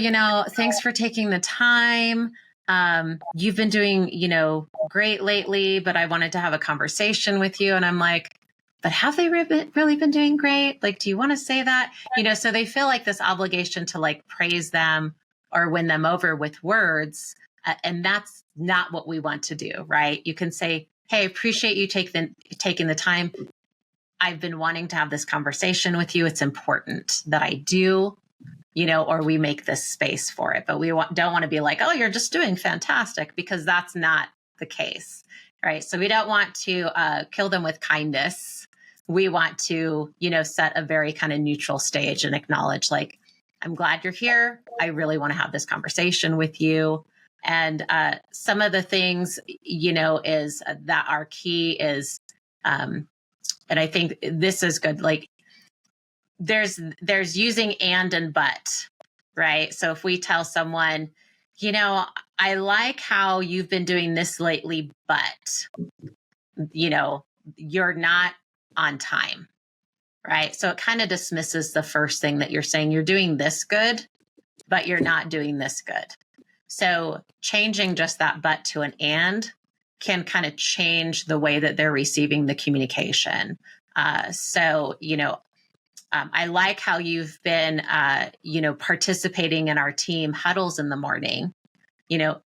thanks for taking the time. You've been doing, great lately, but I wanted to have a conversation with you. And I'm like, but have they really been doing great? Like, do you want to say that? So they feel like this obligation to like praise them or win them over with words. And that's not what we want to do, right? You can say, hey, appreciate you taking the time. I've been wanting to have this conversation with you. It's important that I do. Or we make this space for it. But we don't want to be like, oh, you're just doing fantastic, because that's not the case, right? So we don't want to kill them with kindness. We want to, set a very kind of neutral stage and acknowledge, like, I'm glad you're here. I really want to have this conversation with you. And some of the things, is that our key is, and I think this is good, like, there's using and but, right? So if we tell someone, I like how you've been doing this lately, but, you're not on time, right? So it kind of dismisses the first thing that you're saying. You're doing this good, but you're not doing this good. So changing just that but to an and can kind of change the way that they're receiving the communication. I like how you've been, participating in our team huddles in the morning,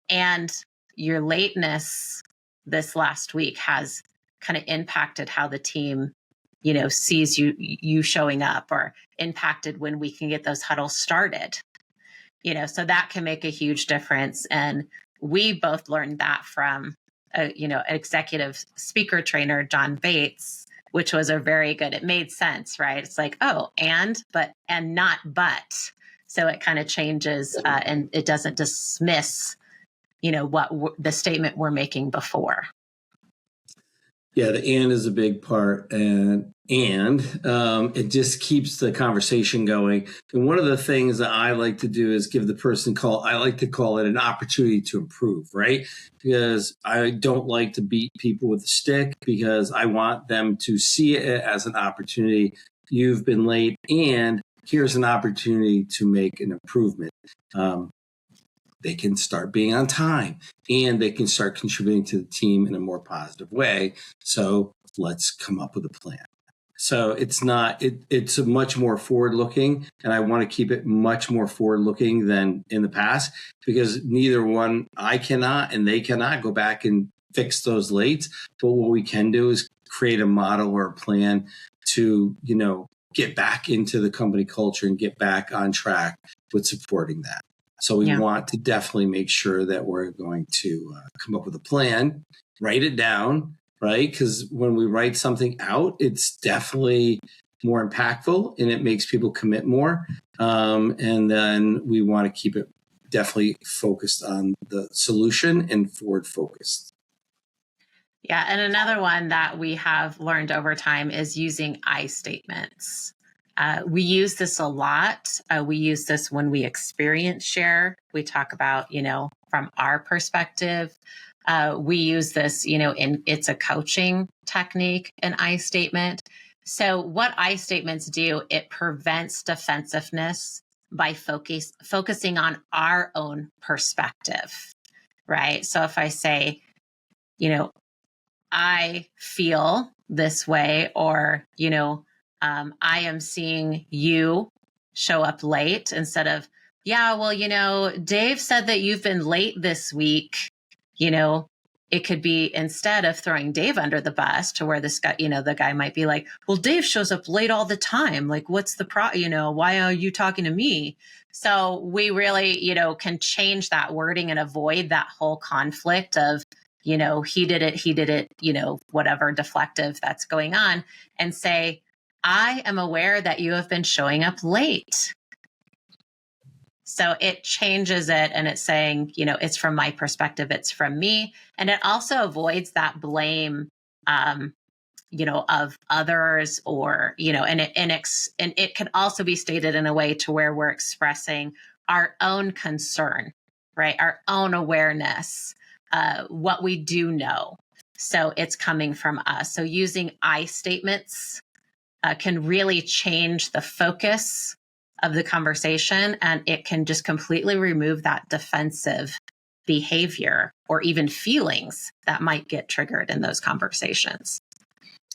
and your lateness this last week has kind of impacted how the team, sees you showing up, or impacted when we can get those huddles started, so that can make a huge difference. And we both learned that from, an executive speaker trainer, John Bates, which was it made sense, right? It's like, oh, and not but. So it kind of changes and it doesn't dismiss, what the statement we're making before. Yeah, the and is a big part, and it just keeps the conversation going. And one of the things that I like to do is give the person I like to call it an opportunity to improve, right? Because I don't like to beat people with a stick, because I want them to see it as an opportunity. You've been late, and here's an opportunity to make an improvement. They can start being on time, and they can start contributing to the team in a more positive way. So let's come up with a plan. So it's much more forward looking, and I want to keep it much more forward looking than in the past, because I cannot and they cannot go back and fix those lates. But what we can do is create a model or a plan to, get back into the company culture and get back on track with supporting that. So we want to definitely make sure that we're going to come up with a plan, write it down, right? Because when we write something out, it's definitely more impactful and it makes people commit more. And then we want to keep it definitely focused on the solution and forward focused. Yeah. And another one that we have learned over time is using I statements. We use this a lot. We use this when we experience share. We talk about, from our perspective. We use this, it's a coaching technique, an I statement. So what I statements do, it prevents defensiveness by focusing on our own perspective, right? So if I say, I feel this way, or, I am seeing you show up late, instead of, Dave said that you've been late this week. It could be, instead of throwing Dave under the bus, to where this guy, the guy might be like, well, Dave shows up late all the time. Like, what's the why are you talking to me? So we really, can change that wording and avoid that whole conflict of, he did it, whatever deflective that's going on, and say, I am aware that you have been showing up late. So it changes it, and it's saying, it's from my perspective, it's from me. And it also avoids that blame, of others, or, and it can also be stated in a way to where we're expressing our own concern, right? Our own awareness, what we do know. So it's coming from us. So using I statements can really change the focus of the conversation, and it can just completely remove that defensive behavior or even feelings that might get triggered in those conversations.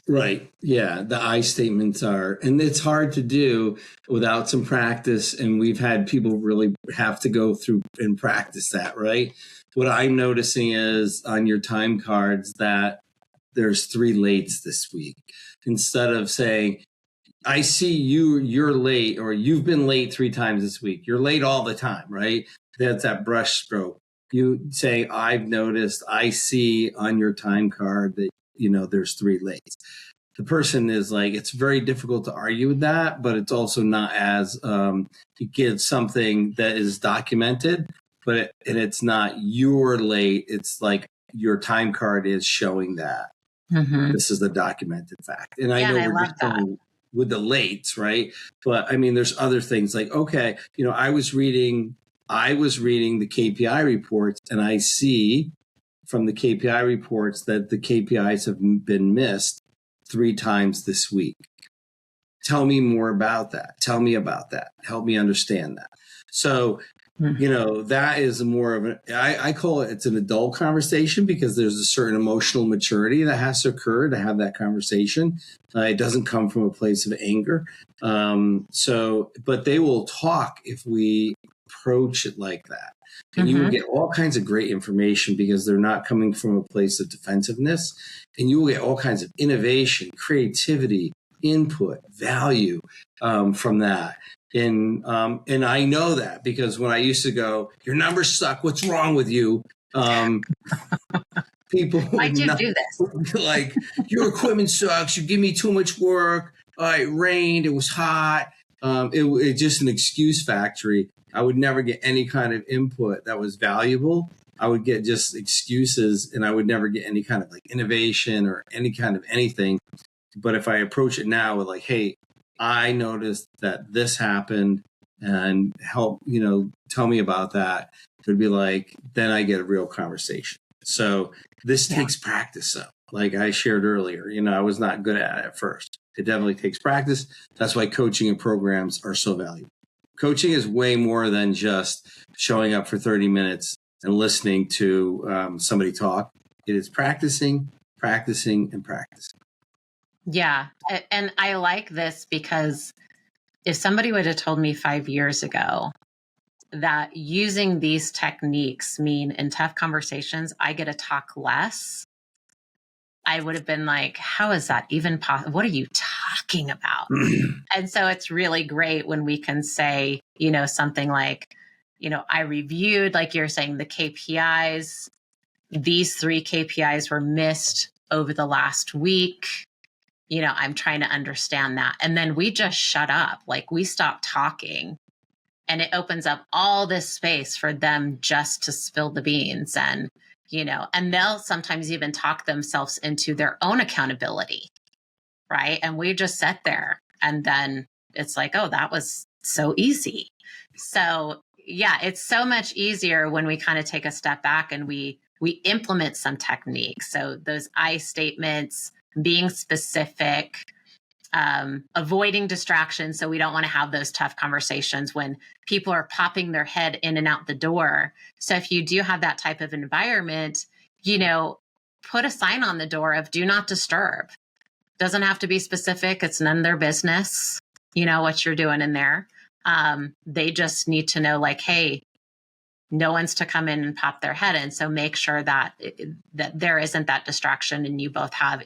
Right. Yeah. The I statements and it's hard to do without some practice. And we've had people really have to go through and practice that, right? What I'm noticing is on your time cards that there's 3 lates this week. Instead of saying, I see you're late, or you've been late 3 times this week. You're late all the time, right? That's that brush stroke. You say, I've noticed, I see on your time card that, there's 3 lates. The person is like, it's very difficult to argue with that, but it's also not as, it gives something that is documented, and it's not you're late. It's like your time card is showing that. Mm-hmm. This is the documented fact. And I know we're just going with the lates, right? But I mean, there's other things like, okay, I was reading the KPI reports, and I see from the KPI reports that the KPIs have been missed 3 times this week. Tell me more about that. Tell me about that. Help me understand that. So, that is more of I call it's an adult conversation, because there's a certain emotional maturity that has to occur to have that conversation. It doesn't come from a place of anger. But they will talk if we approach it like that. And you will get all kinds of great information, because they're not coming from a place of defensiveness. And you will get all kinds of innovation, creativity, input, value from that. And I know that, because when I used to go, your numbers suck, what's wrong with you? People I do this. Like, your equipment sucks, you give me too much work, it rained, it was hot, It's just an excuse factory. I would never get any kind of input that was valuable. I would get just excuses, and I would never get any kind of like innovation or any kind of anything. But if I approach it now with like, hey, I noticed that this happened and help, tell me about that, it would be like, then I get a real conversation. So this takes practice. So like I shared earlier, I was not good at it at first. It definitely takes practice. That's why coaching and programs are so valuable. Coaching is way more than just showing up for 30 minutes and listening to somebody talk. It is practicing, and practicing. Yeah. And I like this because if somebody would have told me 5 years ago that using these techniques mean in tough conversations, I get to talk less, I would have been like, how is that even possible? What are you talking about? And so it's really great when we can say, something like, I reviewed, like you're saying, the KPIs. These 3 KPIs were missed over the last week. I'm trying to understand that. And then we just shut up. Like we stop talking, and it opens up all this space for them just to spill the beans. And, and they'll sometimes even talk themselves into their own accountability. Right. And we just sit there, and then it's like, oh, that was so easy. So yeah, it's so much easier when we kind of take a step back and we implement some techniques. So those I statements, being specific, avoiding distractions. So we don't want to have those tough conversations when people are popping their head in and out the door. So if you do have that type of environment, put a sign on the door of do not disturb. Doesn't have to be specific. It's none of their business, what you're doing in there. They just need to know like, hey, no one's to come in and pop their head in. So make sure that there isn't that distraction, and you both have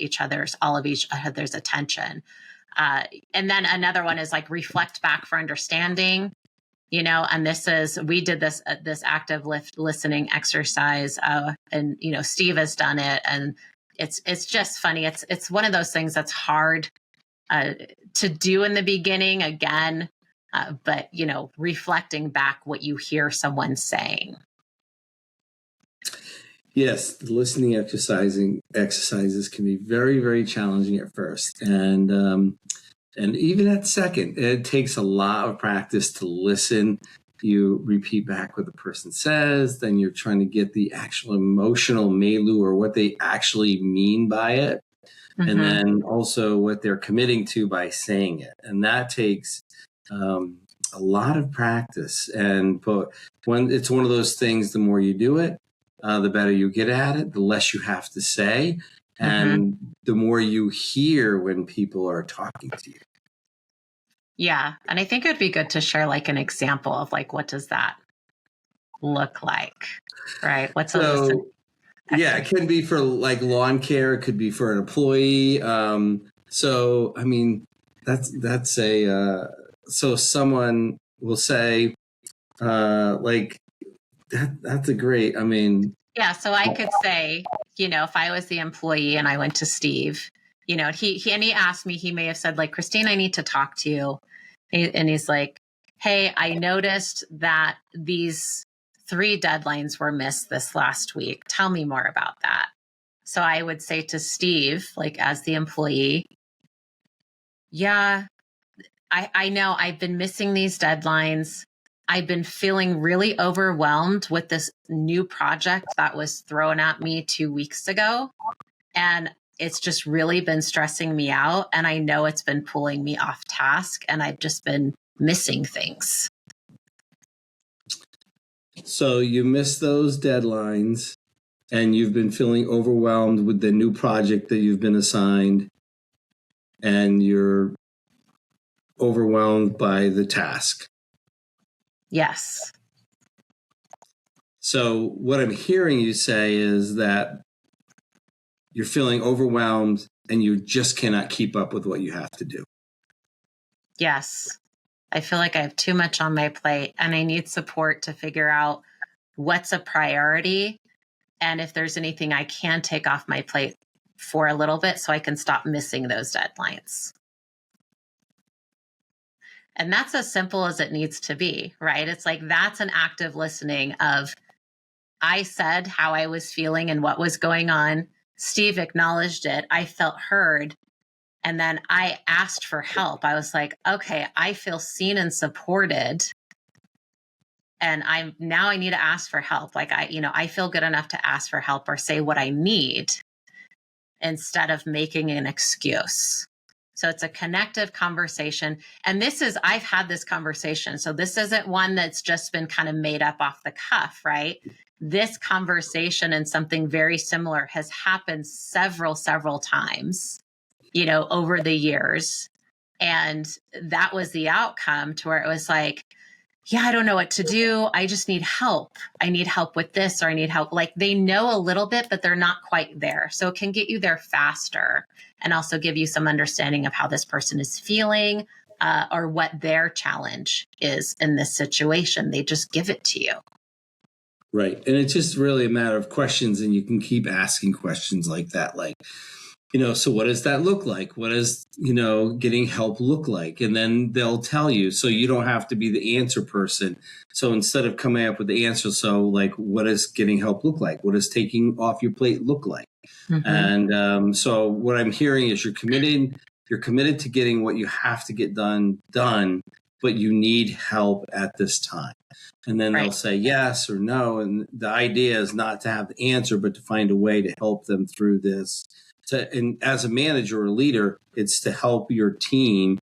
all of each other's attention. And then another one is like reflect back for understanding, and we did this active listening exercise, and, Steve has done it, and it's just funny. It's one of those things that's hard to do in the beginning again. But, reflecting back what you hear someone saying. Yes, the listening exercises can be very, very challenging at first. And even at second, it takes a lot of practice to listen. You repeat back what the person says, then you're trying to get the actual emotional milieu or what they actually mean by it. Mm-hmm. And then also what they're committing to by saying it. And that takes a lot of practice. But when it's one of those things, the more you do it, the better you get at it, the less you have to say, and the more you hear when people are talking to you. Yeah. And I think it would be good to share like an example of like, what does that look like? Right. Yeah, it can be for like lawn care. It could be for an employee. So someone will say, like, that's a great, Yeah. So I could say, if I was the employee and I went to Steve, he asked me, he may have said like, Christine, I need to talk to you. And he's like, hey, I noticed that these 3 deadlines were missed this last week. Tell me more about that. So I would say to Steve, like as the employee, yeah, I know I've been missing these deadlines. I've been feeling really overwhelmed with this new project that was thrown at me 2 weeks ago. And it's just really been stressing me out. And I know it's been pulling me off task, and I've just been missing things. So you missed those deadlines, and you've been feeling overwhelmed with the new project that you've been assigned, and you're overwhelmed by the task. Yes. So what I'm hearing you say is that you're feeling overwhelmed and you just cannot keep up with what you have to do. Yes. I feel like I have too much on my plate, and I need support to figure out what's a priority, and if there's anything I can take off my plate for a little bit so I can stop missing those deadlines. And that's as simple as it needs to be, right? It's like, that's an active listening of, I said how I was feeling and what was going on. Steve acknowledged it. I felt heard. And then I asked for help. I was like, okay, I feel seen and supported. And I need to ask for help. Like I feel good enough to ask for help or say what I need instead of making an excuse. So it's a connective conversation. And I've had this conversation. So this isn't one that's just been kind of made up off the cuff, right? This conversation and something very similar has happened several times, over the years. And that was the outcome, to where it was like, yeah, I don't know what to do. I just need help. I need help with this, or I need help. Like, they know a little bit, but they're not quite there. So it can get you there faster, and also give you some understanding of how this person is feeling, or what their challenge is in this situation. They just give it to you. Right. And it's just really a matter of questions, and you can keep asking questions like that. Like, so what does that look like? What does, getting help look like? And then they'll tell you, so you don't have to be the answer person. So instead of coming up with the answer, so like, what does getting help look like? What does taking off your plate look like? Mm-hmm. And so what I'm hearing is you're committed to getting what you have to get done, but you need help at this time. And then they'll say yes or no. And the idea is not to have the answer, but to find a way to help them through this. And as a manager or leader, it's to help your team.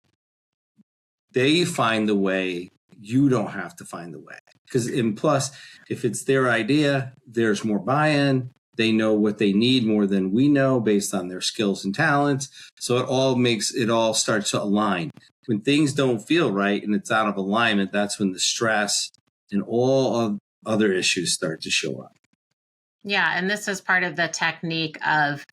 They find the way. You don't have to find the way. And plus, if it's their idea, there's more buy-in. They know what they need more than we know based on their skills and talents. So it all starts to align. When things don't feel right and it's out of alignment, that's when the stress and all other issues start to show up. Yeah. And this is part of the technique of,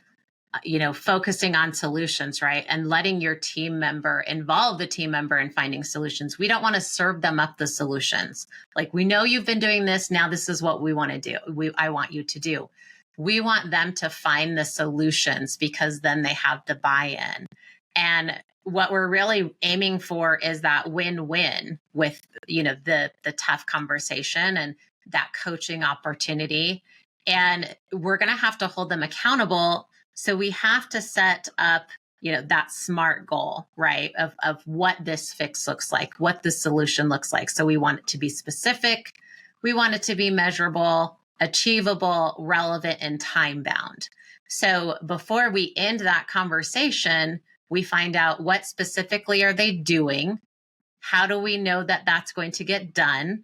focusing on solutions, right? And letting your team member involve the team member in finding solutions. We don't want to serve them up the solutions. Like, we know you've been doing this. Now this is what we want to do. I want you to do. We want them to find the solutions, because then they have the buy-in. And what we're really aiming for is that win-win with, the tough conversation and that coaching opportunity. And we're going to have to hold them accountable. So we have to set up, that SMART goal, right? Of what this fix looks like, what the solution looks like. So we want it to be specific. We want it to be measurable, achievable, relevant, and time bound. So before we end that conversation, we find out, what specifically are they doing? How do we know that that's going to get done?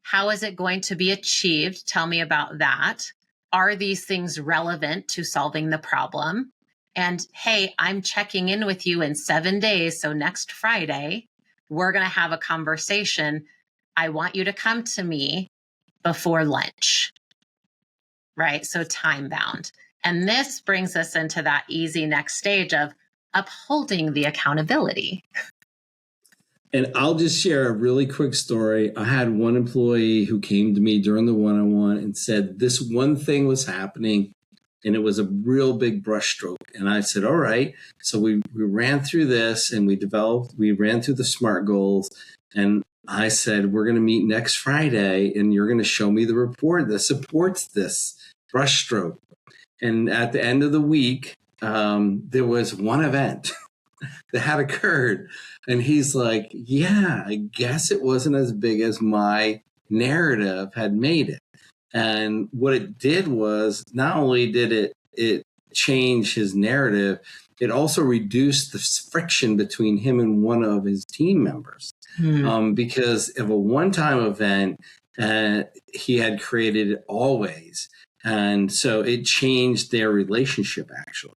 How is it going to be achieved? Tell me about that. Are these things relevant to solving the problem? And hey, I'm checking in with you in 7 days. So next Friday, we're going to have a conversation. I want you to come to me before lunch, right? So time bound. And this brings us into that easy next stage of upholding the accountability. And I'll just share a really quick story. I had one employee who came to me during the one-on-one and said this one thing was happening, and it was a real big brushstroke. And I said, all right. So we ran through this, and we ran through the SMART goals. And I said, we're going to meet next Friday, and you're going to show me the report that supports this brushstroke. And at the end of the week, there was one event that had occurred. And he's like, yeah, I guess it wasn't as big as my narrative had made it. And what it did was, not only did it change his narrative, it also reduced the friction between him and one of his team members. Because of a one-time event, he had created it always. And so it changed their relationship, actually.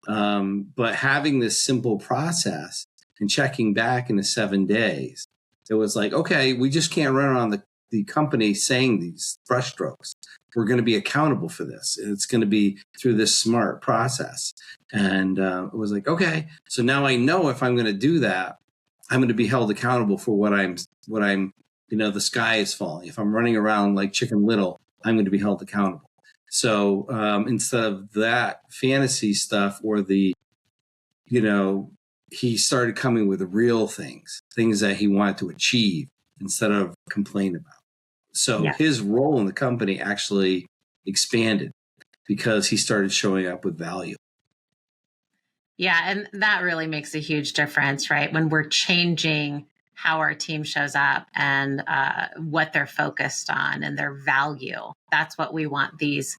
But having this simple process and checking back in the 7 days, it was like, okay, we just can't run around the company saying these brushstrokes. We're going to be accountable for this. It's going to be through this SMART process. And it was like, okay, so now I know if I'm going to do that, I'm going to be held accountable for what I'm, the sky is falling. If I'm running around like Chicken Little, I'm going to be held accountable. So instead of that fantasy stuff or the, he started coming with real things that he wanted to achieve instead of complain about. So his role in the company actually expanded because he started showing up with value. Yeah, and that really makes a huge difference, right? When we're changing how our team shows up and what they're focused on and their value. That's what we want these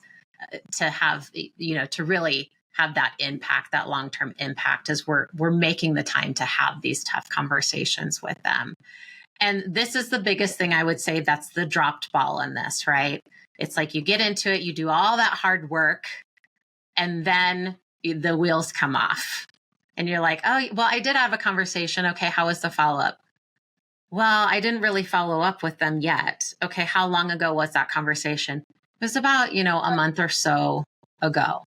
to have, to really have that impact, that long-term impact, as we're making the time to have these tough conversations with them. And this is the biggest thing I would say, that's the dropped ball in this, right? It's like you get into it, you do all that hard work, and then the wheels come off. And you're like, oh, well, I did have a conversation. Okay, how was the follow-up? Well, I didn't really follow up with them yet. Okay, how long ago was that conversation? It was about, a month or so ago.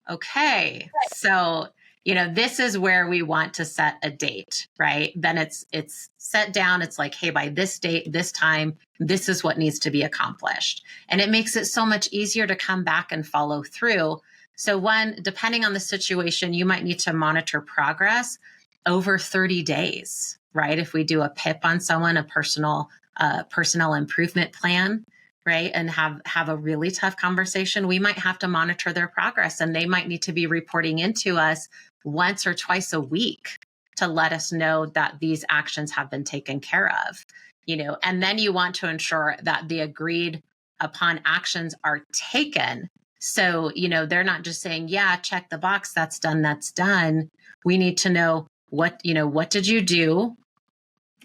Okay, so, this is where we want to set a date, right? Then it's set down. It's like, hey, by this date, this time, this is what needs to be accomplished. And it makes it so much easier to come back and follow through. So depending on the situation, you might need to monitor progress over 30 days, right? If we do a PIP on someone, a personnel improvement plan, right? And have a really tough conversation, we might have to monitor their progress, and they might need to be reporting into us once or twice a week to let us know that these actions have been taken care of, and then you want to ensure that the agreed upon actions are taken. So, they're not just saying, yeah, check the box, that's done, that's done. We need to know what did you do?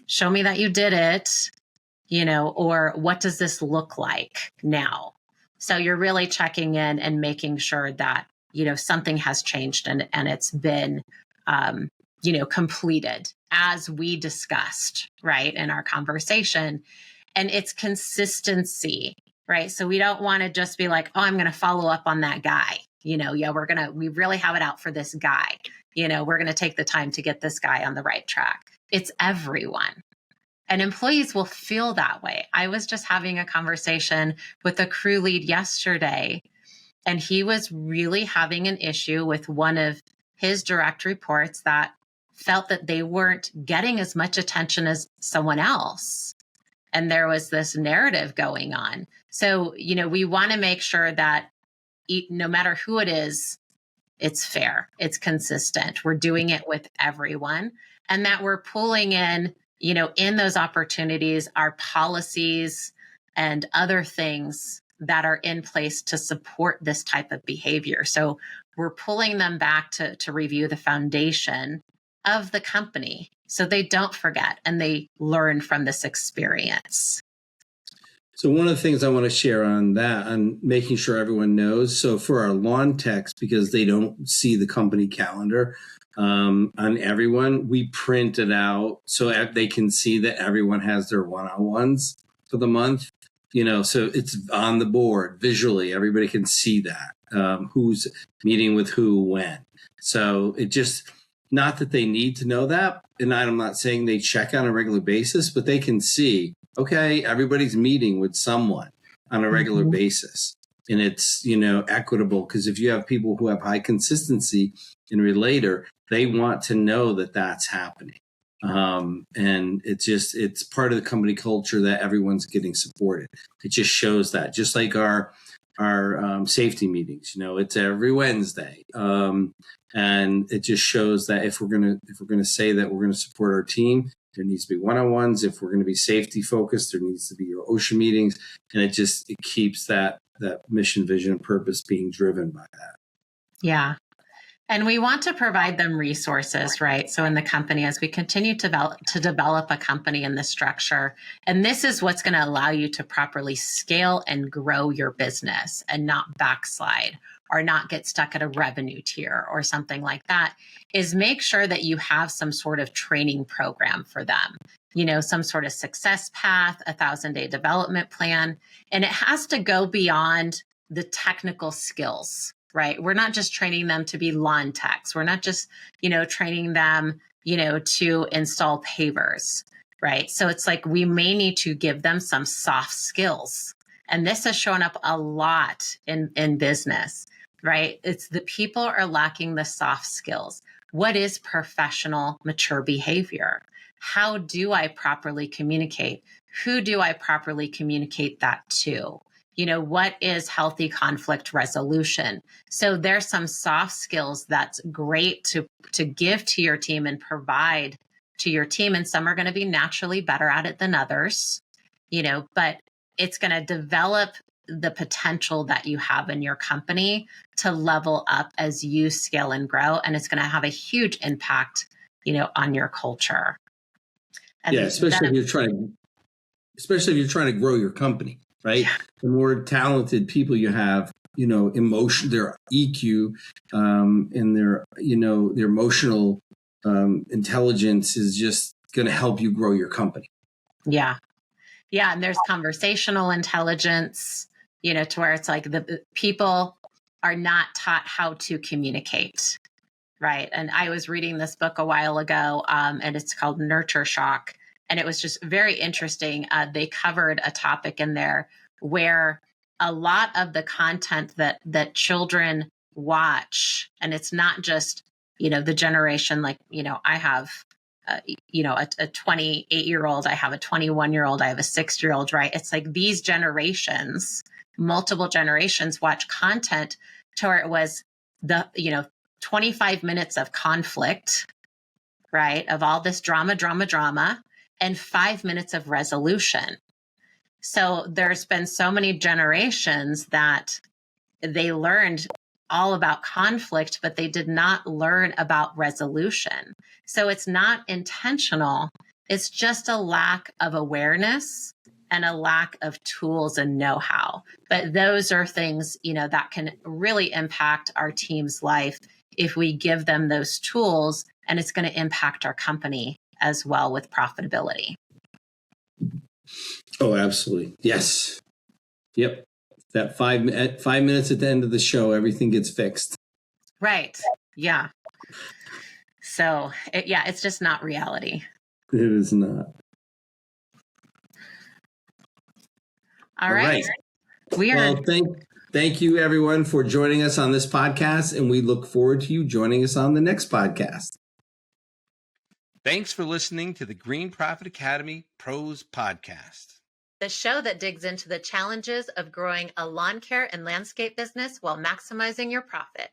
Show me that you did it, or what does this look like now? So you're really checking in and making sure that, something has changed and it's been, completed as we discussed, right, in our conversation. And it's consistency, right? So we don't want to just be like, oh, I'm going to follow up on that guy. We really have it out for this guy. We're going to take the time to get this guy on the right track. It's everyone. And employees will feel that way. I was just having a conversation with a crew lead yesterday, and he was really having an issue with one of his direct reports that felt that they weren't getting as much attention as someone else. And there was this narrative going on. So, we want to make sure that no matter who it is, it's fair, it's consistent. We're doing it with everyone, and that we're pulling in, in those opportunities, our policies and other things that are in place to support this type of behavior. So we're pulling them back to review the foundation of the company so they don't forget and they learn from this experience. So one of the things I want to share on that, on making sure everyone knows. So for our lawn techs, because they don't see the company calendar on everyone, we print it out so they can see that everyone has their one-on-ones for the month. So it's on the board visually. Everybody can see that, who's meeting with who, when. So it just, not that they need to know that. And I'm not saying they check on a regular basis, but they can see, okay, everybody's meeting with someone on a regular basis. And it's, equitable, because if you have people who have high consistency in Relator, they want to know that that's happening. And it's part of the company culture that everyone's getting supported. It just shows that, just like our safety meetings, it's every Wednesday. And it just shows that if we're going to say that we're going to support our team, there needs to be one-on-ones. If we're going to be safety focused, there needs to be your OSHA meetings. And it keeps that mission, vision, and purpose being driven by that. Yeah. And we want to provide them resources, right? So in the company, as we continue to develop a company in this structure, and this is what's going to allow you to properly scale and grow your business and not backslide or not get stuck at a revenue tier or something like that, is make sure that you have some sort of training program for them. Some sort of success path, 1,000-day development plan. And it has to go beyond the technical skills, right? We're not just training them to be lawn techs. We're not just, training them, to install pavers, right? So it's like we may need to give them some soft skills. And this has shown up a lot in business, right? It's the people are lacking the soft skills. what is professional mature behavior? How do I properly communicate? Who do I properly communicate that to? What is healthy conflict resolution? So there's some soft skills that's great to give to your team and provide to your team. And some are going to be naturally better at it than others, but it's going to develop the potential that you have in your company to level up as you scale and grow. And it's going to have a huge impact, on your culture. And yeah, especially if you're trying to grow your company, right? Yeah. The more talented people you have, emotion, their EQ, and their emotional intelligence is just going to help you grow your company. Yeah. Yeah. And there's conversational intelligence, to where it's like the people are not taught how to communicate. Right. And I was reading this book a while ago, and it's called Nurture Shock. And it was just very interesting. They covered a topic in there where a lot of the content that children watch, and it's not just, the generation, like, I have, a 28-year-old, I have a 21-year-old, I have a 6-year-old, right? It's like these generations, multiple generations watch content to where it was 25 minutes of conflict, right? Of all this drama, and 5 minutes of resolution. So there's been so many generations that they learned all about conflict, but they did not learn about resolution. So it's not intentional. It's just a lack of awareness and a lack of tools and know-how. But those are things, that can really impact our team's life if we give them those tools, and it's going to impact our company as well with profitability. Oh, absolutely. Yes. Yep. That 5 minutes at the end of the show, everything gets fixed. Right. Yeah. So it's just not reality. It is not. All right. Well, thank you everyone for joining us on this podcast, and we look forward to you joining us on the next podcast. Thanks for listening to the Green Profit Academy Pros Podcast, the show that digs into the challenges of growing a lawn care and landscape business while maximizing your profit.